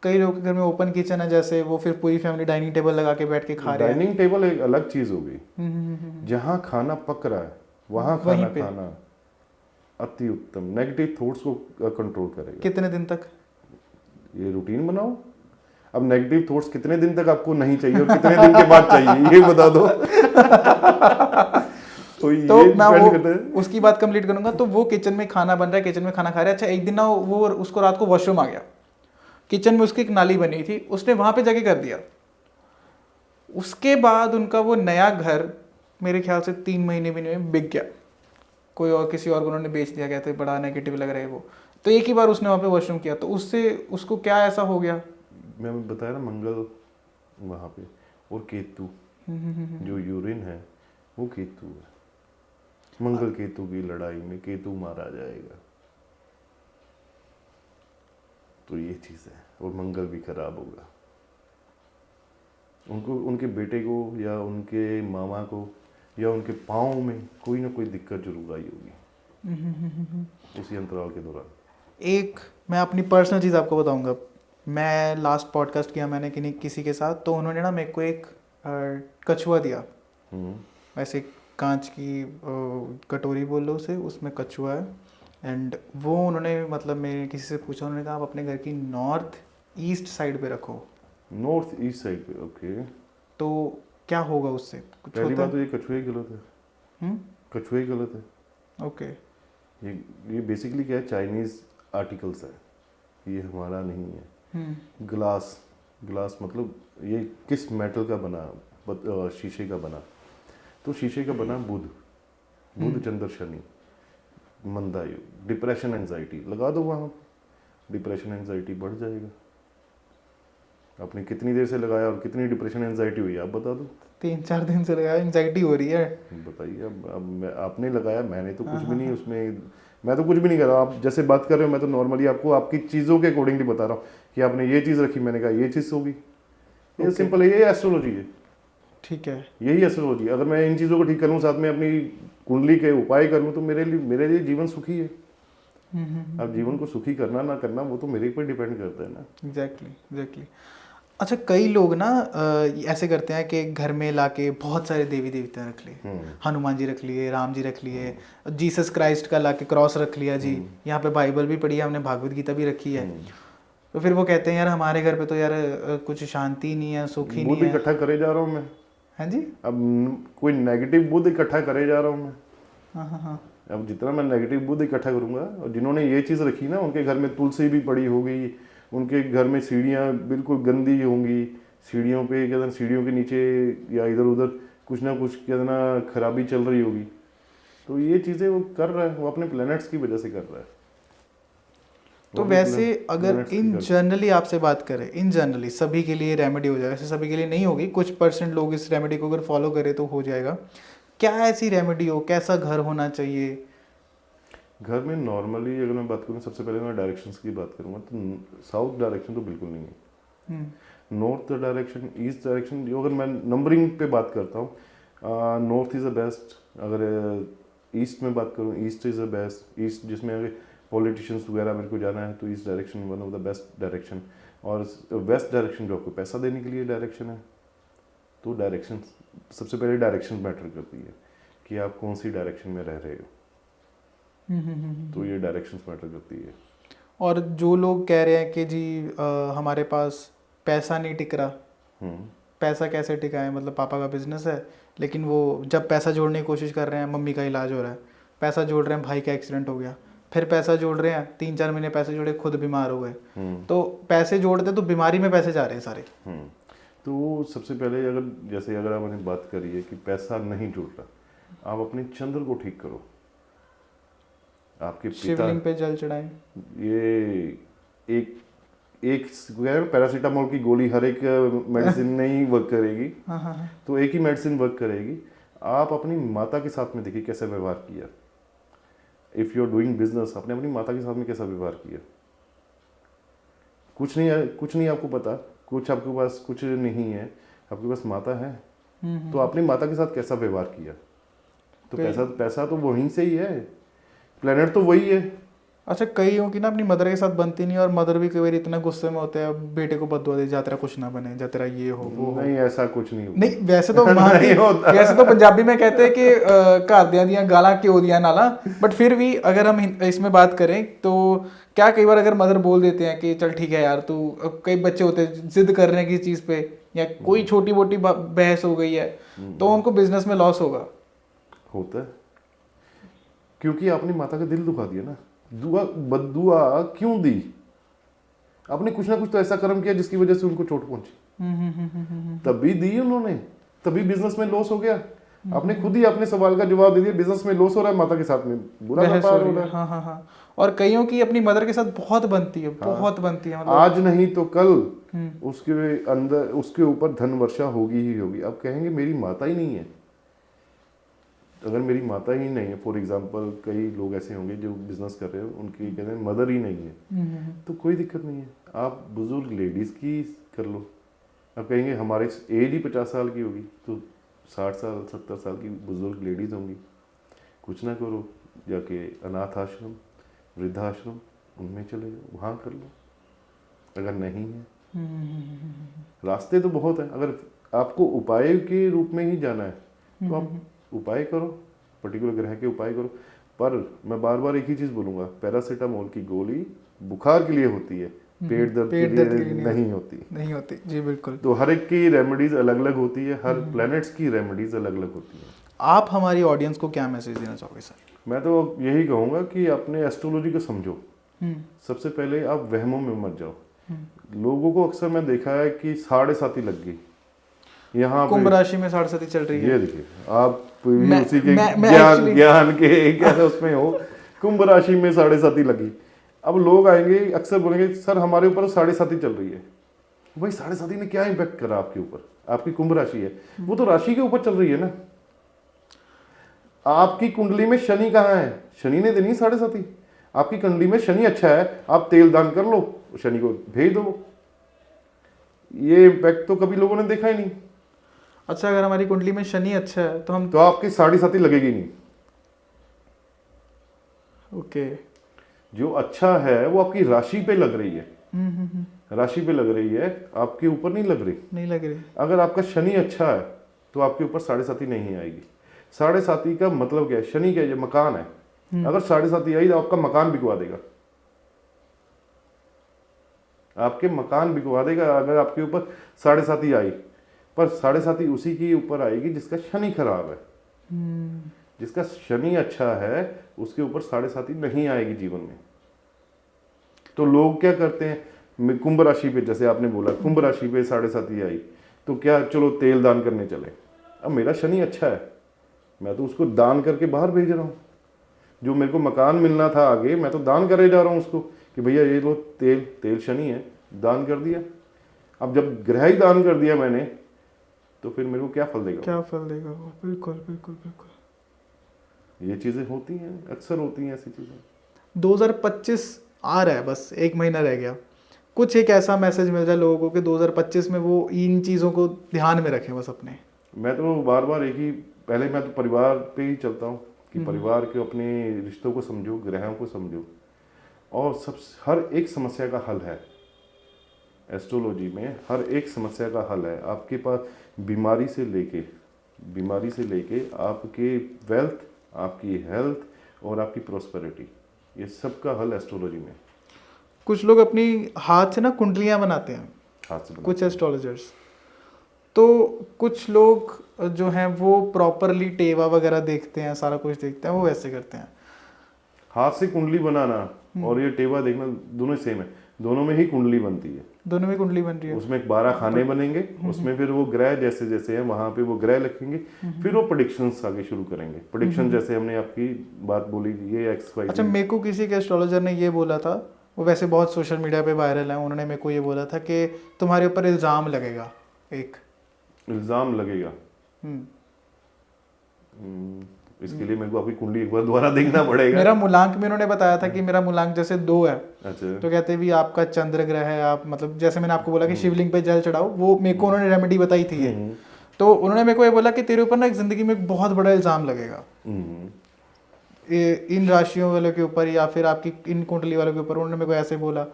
A: कई लोगों के घर में ओपन किचन है, जैसे वो फिर पूरी फैमिली डाइनिंग टेबल लगा के बैठ के खा रहे हैं।
B: डाइनिंग टेबल एक अलग चीज हो गई,
A: हम्म।
B: जहाँ खाना पक रहा है वहाँ
A: वहीं
B: खाना
A: पे।
B: खाना अति उत्तम, नेगेटिव थॉट्स को कंट्रोल करेगा।
A: कितने दिन तक?
B: ये रूटीन बनाओ। अब नेगेटिव थॉट्स कितने दिन तक आपको नहीं चाहिए और कितने दिन के बाद चाहिए, ये बता दो। तो
A: तो
B: ये
A: मैं
B: डिपेंड करता है।
A: उसकी बात कंप्लीट करूंगा। तो वो किचन में खाना बन रहा है, किचन में खाना खा रहा है। अच्छा, एक दिन ना वो उसको रात को वॉशरूम आ गया, किचन में उसकी एक नाली बनी थी, उसने वहां पे जाके कर दिया। उसके बाद उनका वो नया घर मेरे ख्याल से 3 महीने भी नहीं बिक गया, कोई और किसी और को उन्होंने बेच दिया। कहते बड़ा नेगेटिव लग रहा है वो। तो एक ही बार उसने वहाँ पे वॉशरूम किया, तो उससे उसको क्या ऐसा हो गया?
B: मैं बताया ना, मंगल वहाँ पे और केतु, जो यूरिन है वो केतु है। मंगल केतु की लड़ाई में केतु मारा जाएगा, तो ये चीज़ है। और मंगल भी खराब होगा, उनको उनके बेटे को या उनके मामा को या उनके पाँव में कोई ना कोई दिक्कत जरूर आई होगी उसी अंतराल के दौरान।
A: एक मैं अपनी पर्सनल चीज़ आपको बताऊंगा। मैं लास्ट पॉडकास्ट किया मैंने किसी के साथ, तो उन्होंने ना मेरे को एक कछुआ दिया। वैसे कांच की कटोरी बोल लो उसे, उसमें कछुआ है। एंड वो उन्होंने मतलब मैं किसी से पूछा, उन्होंने कहा आप अपने घर की नॉर्थ ईस्ट साइड पे रखो।
B: नॉर्थ ईस्ट साइड पे, ओके।
A: तो क्या होगा उससे? कुछ
B: पहली
A: होता
B: बात तो ये कछुए ही गलत है। कछुए ही गलत है।
A: ओके।
B: ये बेसिकली क्या है, चाइनीज आर्टिकल्स है, ये हमारा नहीं है। ग्लास मतलब ये किस मेटल का बना? शीशे का बना। तो शीशे का बना बुध चंद्र शनि, मंदा योग, डिप्रेशन एंजाइटी लगा दो वहाँ, डिप्रेशन एंजाइटी बढ़ जाएगा। आपने कितनी देर से लगाया और कितनी डिप्रेशन एंजाइटी हुई आप बता दो?
A: 3-4 दिन से लगाया, एंजाइटी हो रही है।
B: बताइए। अब आपने लगाया, मैंने तो कुछ भी नहीं उसमें, मैं तो कुछ भी नहीं कर रहा। आप जैसे बात कर रहे हो, मैं तो नॉर्मली आपको आपकी चीज़ों के अकॉर्डिंगली बता रहा हूँ कि आपने ये चीज़ रखी, मैंने कहा ये चीज़ होगी। ये सिंपल है, ये एस्ट्रोलॉजी है। ठीक है, यही एस्ट्रोलॉजी। अगर मैं इन चीज़ों को ठीक करूँ, साथ में अपनी कुंडली के उपाय करूँ, तो मेरे लिए जीवन सुखी है। अब जीवन को सुखी करना ना करना वो तो मेरे पर डिपेंड करता है ना।
A: एग्जैक्टली। अच्छा, कई लोग ना ऐसे करते हैं कि घर में लाके बहुत सारे देवी देवता रख लिए, हनुमान जी रख लिए, राम जी रख लिए, जीसस क्राइस्ट का लाके क्रॉस रख लिया जी, यहाँ पे बाइबल भी पढ़ी है हमने, भागवत गीता भी रखी है। तो फिर वो कहते हैं यार हमारे घर पे तो यार कुछ शांति नहीं है, सुख ही नहीं है।
B: बुद्ध इकट्ठा करे जा रहा हूँ मैं।
A: हाँ जी।
B: अब कोई नेगेटिव बुद्ध इकट्ठा करे जा रहा हूँ मैं।
A: हाँ।
B: अब जितना मैं नेगेटिव बुद्ध इकट्ठा करूंगा, और जिन्होंने ये चीज़ रखी ना, उनके घर में तुलसी भी पड़ी होगी, उनके घर में सीढ़ियाँ बिल्कुल गंदी होंगी, सीढ़ियों पे क्या, सीढ़ियों के नीचे या इधर उधर कुछ ना कुछ क्या खराबी चल रही होगी। तो ये चीज़ें वो कर रहा है, वो अपने प्लैनेट्स की वजह से कर रहा है।
A: तो वैसे अगर इन जनरली आपसे बात करें, इन जनरली सभी के लिए रेमेडी हो जाएगा? वैसे सभी के लिए नहीं होगी, कुछ % लोग इस रेमेडी को अगर फॉलो करें तो हो जाएगा। क्या ऐसी रेमेडी हो, कैसा घर होना चाहिए?
B: घर में नॉर्मली अगर मैं बात करूँ, सबसे पहले मैं डायरेक्शंस की बात करूँगा, तो साउथ डायरेक्शन तो बिल्कुल नहीं है। नॉर्थ डायरेक्शन, ईस्ट डायरेक्शन, जो अगर मैं नंबरिंग पे बात करता हूँ, नॉर्थ इज़ द बेस्ट। अगर ईस्ट में बात करूँ, east is the best. East जिसमें अगर पॉलिटिशियंस वगैरह मेरे को जाना है, तो east direction one of the best direction. और वेस्ट डायरेक्शन जो आपको पैसा देने के लिए डायरेक्शन है, तो डायरेक्शन सबसे पहले डायरेक्शन मैटर करती है कि आप कौन सी डायरेक्शन में रह रहे हो। तो ये डायरेक्शंस मैटर करती है।
A: और जो लोग कह रहे हैं कि जी हमारे पास पैसा नहीं टिक रहा, पैसा कैसे टिकाए? मतलब पापा का बिजनेस है, लेकिन वो जब पैसा जोड़ने की कोशिश कर रहे हैं, मम्मी का इलाज हो रहा है, पैसा जोड़ रहे हैं, भाई का एक्सीडेंट हो गया, फिर पैसा जोड़ रहे हैं, 3-4 महीने पैसे जोड़े, खुद बीमार हो गए। तो पैसे जोड़ते तो बीमारी में पैसे जा रहे हैं सारे।
B: तो सबसे पहले अगर आपने बात करी है कि पैसा नहीं जुड़ रहा, आप अपने चंद्र को ठीक करो। आपके
A: शिवलिंग पे जल चढ़ाएं।
B: ये एक पैरासीटामोल की गोली हर एक मेडिसिन नहीं वर्क करेगी। तो एक ही मेडिसिन वर्क करेगी। आप अपनी माता के साथ में देखिए कैसे व्यवहार किया। If you are doing business, आपने अपनी माता के साथ में कैसा व्यवहार किया? कुछ नहीं आपको पता, कुछ आपके पास कुछ नहीं है, आपके पास माता है, तो आपने माता के साथ कैसा व्यवहार किया? तो पैसा तो वहीं से ही है। प्लेनेट तो वही है।
A: अच्छा, कईयों की ना अपनी मदर के साथ बनती नहीं, और मदर भी कई बार इतना गुस्से में होते हैं, बेटे को बददुआ दे, जा तेरा कुछ ना बने, जा तेरा ये हो वो हो।
B: नहीं, ऐसा कुछ नहीं होता।
A: नहीं वैसे तो वहाँ की
B: नहीं होता।
A: वैसे तो पंजाबी में कहते हैं कि घर दिया दिया गाला क्यों दिया नाला, बट फिर भी अगर हम इसमें बात करें तो क्या कई बार अगर मदर बोल देते हैं कि चल ठीक है यार तू, कई बच्चे होते हैं जिद कर रहे हैं किसी चीज़ पे, या कोई छोटी मोटी बहस हो गई है तो उनको बिजनेस में लॉस होगा।
B: होता है, क्योंकि आपने माता का दिल दुखा दिया ना। दुआ बद्दुआ क्यों दी? आपने कुछ ना कुछ तो ऐसा कर्म किया जिसकी वजह से उनको चोट पहुंची, तभी दी उन्होंने, तभी बिजनेस में लॉस हो गया। आपने खुद ही अपने सवाल का जवाब दे दिया, बिजनेस में लॉस हो रहा है, माता के साथ में बुरा
A: बहस
B: व्यापार
A: हो
B: हो
A: रही
B: रहा
A: है।
B: है।
A: हाँ हाँ हाँ, और कईयों की अपनी मदर के साथ बहुत बनती है, बहुत बनती है, मतलब
B: आज नहीं तो कल उसके अंदर, उसके ऊपर धन वर्षा होगी ही होगी। अब कहेंगे मेरी माता ही नहीं है। अगर मेरी माता ही नहीं है, फॉर एग्जांपल कई लोग ऐसे होंगे जो बिजनेस कर रहे हो, उनकी कहते हैं मदर ही नहीं है, तो कोई दिक्कत नहीं है, आप बुजुर्ग लेडीज की कर लो। अब कहेंगे हमारे एज ही 50 साल की होगी, तो 60 साल 70 साल की बुजुर्ग लेडीज होंगी, कुछ ना करो, जाके अनाथ आश्रम, वृद्धाश्रम, उनमें चले जाओ, वहाँ कर लो। अगर नहीं है, रास्ते तो बहुत है। अगर आपको उपाय के रूप में ही जाना है तो आप उपाय करो, पर्टिकुलर ग्रह के उपाय करो। पर मैं बार बार एक ही चीज बोलूंगा, पैरासीटामोल की गोली बुखार के लिए होती है, पेट दर्द के लिए नहीं होती।
A: जी बिल्कुल।
B: तो हर एक की रेमेडीज अलग अलग होती है, हर प्लैनेट्स की रेमेडीज अलग अलग होती है।
A: आप हमारी ऑडियंस को क्या मैसेज देना चाहोगे सर?
B: मैं तो यही कहूंगा कि अपने एस्ट्रोलॉजी को समझो। सबसे पहले आप वहमों में मत जाओ। लोगों को अक्सर मैं देखा है कि 7.5 लग गई, यहाँ
A: कुंभ राशि में 7.5 चल रही है।
B: ये देखिए, आप भी उसी के ज्ञान के क्या उसमें हो, कुंभ राशि में 7.5 लगी। अब लोग आएंगे अक्सर बोलेंगे सर हमारे ऊपर 7.5 चल रही है। भाई 7.5 ने क्या इम्पैक्ट करा आपके ऊपर? आपकी कुंभ राशि है, वो तो राशि के ऊपर चल रही है ना। आपकी कुंडली में शनि कहाँ है? शनि ने देनी 7.5। आपकी कुंडली में शनि अच्छा है, आप तेल दान कर लो, शनि को भेज दो। ये इम्पैक्ट तो कभी लोगों ने देखा ही नहीं।
A: अच्छा, अगर हमारी कुंडली में शनि अच्छा है तो हम
B: तो आपकी 7.5 लगेगी नहीं।
A: ओके।
B: जो अच्छा है वो आपकी राशि पे लग रही है, राशि पे लग रही है, आपके ऊपर नहीं लग रही। अगर आपका शनि अच्छा है तो आपके ऊपर 7.5 नहीं आएगी। 7.5 का मतलब क्या है? शनि क्या है? मकान है। अगर 7.5 आई तो आपका मकान बिकवा देगा, आपके मकान बिकवा देगा। अगर आपके ऊपर 7.5 आई, पर 7.5 उसी के ऊपर आएगी जिसका शनि खराब है। जिसका शनि अच्छा है उसके ऊपर 7.5 नहीं आएगी जीवन में। तो लोग क्या करते हैं, कुंभ राशि पे, जैसे आपने बोला कुंभ राशि पे 7.5 आई तो क्या चलो तेल दान करने चले। अब मेरा शनि अच्छा है, मैं तो उसको दान करके बाहर भेज रहा हूँ। जो मेरे को मकान मिलना था आगे, मैं तो दान करे जा रहा हूँ उसको कि भैया ये लो तेल शनि है, दान कर दिया। अब जब ग्रह ही दान कर दिया मैंने, तो फिर मेरे को क्या फल देगा?
A: वो? बिल्कुल बिल्कुल बिल्कुल।
B: ये चीजें होती हैं, अक्सर होती हैं ऐसी चीजें।
A: 2025 आ रहा है, बस 1 महीना रह गया। कुछ एक ऐसा मैसेज मिल जाए लोगों को कि 2025 में वो इन चीज़ों को ध्यान में रखें बस अपने।
B: मैं तो बार बार एक ही, पहले मैं तो परिवार पे ही चलता हूँ कि परिवार के अपने रिश्तों को समझो, ग्रहों को समझो, और हर एक समस्या का हल है। एस्ट्रोलॉजी में हर एक समस्या का हल है। आपके पास बीमारी से लेके आपके वेल्थ, आपकी हेल्थ और आपकी प्रोस्पेरिटी, ये सब का हल एस्ट्रोलॉजी में।
A: कुछ लोग अपनी हाथ से ना कुंडलियां बनाते हैं,
B: हाथ से
A: कुछ एस्ट्रोलॉजर्स। तो कुछ लोग जो हैं वो प्रॉपरली टेवा वगैरह देखते हैं, सारा कुछ देखते हैं, वो वैसे करते हैं।
B: हाथ से कुंडली बनाना और ये टेवा देखना दोनों सेम है। दोनों में ही कुंडली बनती है,
A: दोनों में कुंडली बन रही है।
B: उसमें 12 खाने बनेंगे, उसमें फिर वो ग्रह जैसे जैसे हैं वहां पे वो ग्रह लिखेंगे, फिर वो प्रेडिक्शंस आगे शुरू करेंगे। प्रेडिक्शन जैसे हमने आपकी बात बोली, ये XY।
A: अच्छा, मेरे को किसी के एस्ट्रोलॉजर ने ये बोला था, वो वैसे बहुत सोशल मीडिया पे वायरल है, उन्होंने मेरे को ये बोला था कि तुम्हारे ऊपर इल्ज़ाम लगेगा। एक
B: इल्जाम लगेगा। इसके लिए मेरे को आपकी कुंडली एक बार दोबारा देखना पड़ेगा।
A: मेरा मूलांक में उन्होंने बताया था कि मेरा मूलांक जैसे 2 है।
B: अच्छा।
A: तो कहते भी आपका चंद्र ग्रह है, आप मतलब जैसे मैंने आपको बोला कि शिवलिंग पे जल चढ़ाओ, वो मेरे को उन्होंने रेमेडी बताई थी ये। तो उन्होंने मेरे को ये बोला कि तेरे ऊपर ना एक जिंदगी में एक बहुत बड़ा इल्जाम लगेगा। इन राशियों वालों के ऊपर या फिर आपकी इन कुंडली वालों के ऊपर, उन्होंने मेरे को ऐसे बोला।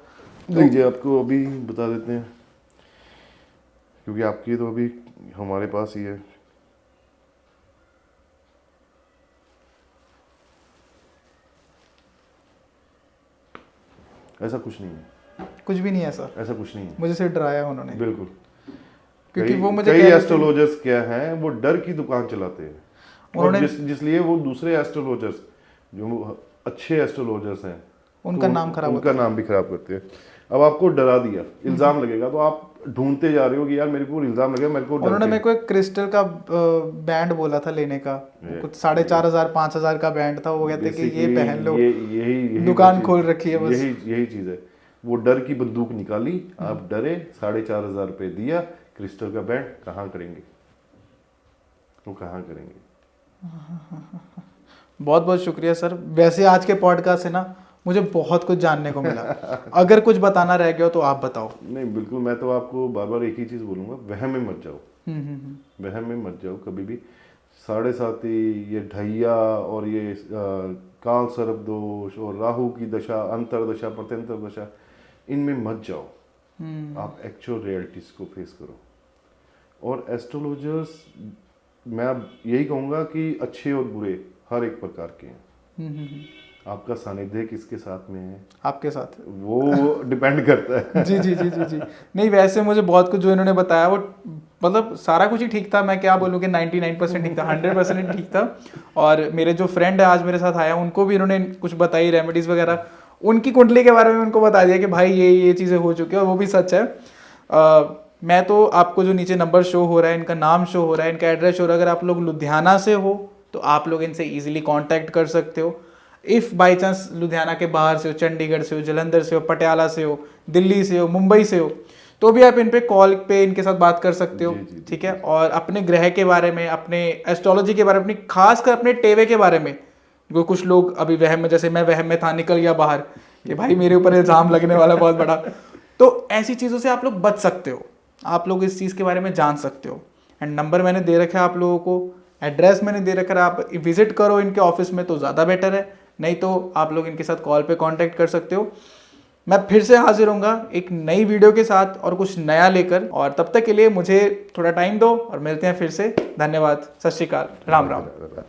B: लीजिए आपको अभी बता देते हैं, क्योंकि आपकी तो अभी हमारे पास ही है। ऐसा कुछ नहीं है,
A: कुछ भी नहीं है ऐसा,
B: ऐसा कुछ नहीं है,
A: मुझे सिर्फ डराया उन्होंने।
B: बिल्कुल।
A: क्योंकि
B: कई-
A: वो मुझे
B: कई
A: कह रहे थे-
B: एस्ट्रोलॉजर्स क्या हैं, वो डर की दुकान चलाते हैं, और
A: उन्होंने-
B: जिसलिए वो दूसरे एस्ट्रोलॉजर्स जो अच्छे एस्ट्रोलॉजर्स हैं
A: उनका
B: तो
A: नाम खराब
B: उनका नाम भी खराब करते हैं। अब आपको डरा दिया, इल्जाम लगेगा, तो आप ढूंढते जा रहे हो कि यार मेरे को इल्जाम लगेगा, मेरे को डर
A: उन्होंने
B: के-
A: मेरे को एक क्रिस्टल का बैंड बोला था लेने का, कुछ 4,500 5,000 का बैंड था। वो कहते कि ये
B: Basically
A: पहन लो,
B: यही
A: दुकान
B: चीज़-
A: खोल रखी है बस।
B: यही चीज है। वो डर की बंदूक निकाली, आप डरे, 4,500 रुपए दिया, क्रिस्टल का बैंड कहाँ करेंगे, वो कहाँ करेंगे।
A: बहुत बहुत शुक्रिया सर। वैसे आज के पॉडकास्ट से ना मुझे बहुत कुछ जानने को मिला। अगर कुछ बताना रह गया हो तो आप बताओ।
B: नहीं बिल्कुल, मैं तो आपको बार बार एक ही चीज बोलूंगा, वहम में मत जाओ, वहम में मत जाओ कभी भी। 7.5 ये ढैया और ये काल सर्प दोष और राहु की दशा, अंतरदशा प्रत्यंतर दशा, इनमें मत जाओ। आप एक्चुअल रियलिटीज को फेस करो। और एस्ट्रोलॉजर्स, मैं अब यही कहूँगा कि अच्छे और बुरे हर एक प्रकार के हैं। आपका सानिध्य किसके साथ में है,
A: आपके साथ
B: वो डिपेंड करता है।
A: जी जी जी जी जी। नहीं वैसे मुझे बहुत कुछ जो इन्होंने बताया वो मतलब सारा कुछ ही ठीक था। मैं क्या बोलूँ कि 99% ठीक था, 100% ठीक था। और मेरे जो फ्रेंड है आज मेरे साथ आया, उनको भी इन्होंने कुछ बताई रेमेडीज वगैरह, उनकी कुंडली के बारे में उनको बता दिया कि भाई ये चीज़ें हो चुकी है, और वो भी सच है। मैं तो आपको जो नीचे नंबर शो हो रहा है, इनका नाम शो हो रहा है, इनका एड्रेस शो हो रहा है, अगर आप लोग लुधियाना से हो तो आप लोग इनसे ईजिली कॉन्टैक्ट कर सकते हो। इफ़ बाई चांस लुधियाना के बाहर से हो, चंडीगढ़ से हो, जलंधर से हो, पटियाला से हो, दिल्ली से हो, मुंबई से हो, तो भी आप इन पे कॉल पे इनके साथ बात कर सकते हो। ठीक है। और अपने ग्रह के बारे में, अपने एस्ट्रोलॉजी के बारे में, अपनी खासकर अपने टेवे के बारे में, जो कुछ लोग अभी वहम में, जैसे मैं वहम में था, निकल गया बाहर कि भाई मेरे ऊपर इल्जाम लगने वाला बहुत बड़ा, तो ऐसी चीज़ों से आप लोग बच सकते हो। आप लोग इस चीज़ के बारे में जान सकते हो। एंड नंबर मैंने दे रखा है आप लोगों को, एड्रेस मैंने दे रखा है, आप विजिट करो इनके ऑफिस में तो ज़्यादा बेटर है, नहीं तो आप लोग इनके साथ कॉल पे कांटेक्ट कर सकते हो। मैं फिर से हाजिर होऊंगा एक नई वीडियो के साथ और कुछ नया लेकर, और तब तक के लिए मुझे थोड़ा टाइम दो और मिलते हैं फिर से। धन्यवाद, सत श्री अकाल, राम राम।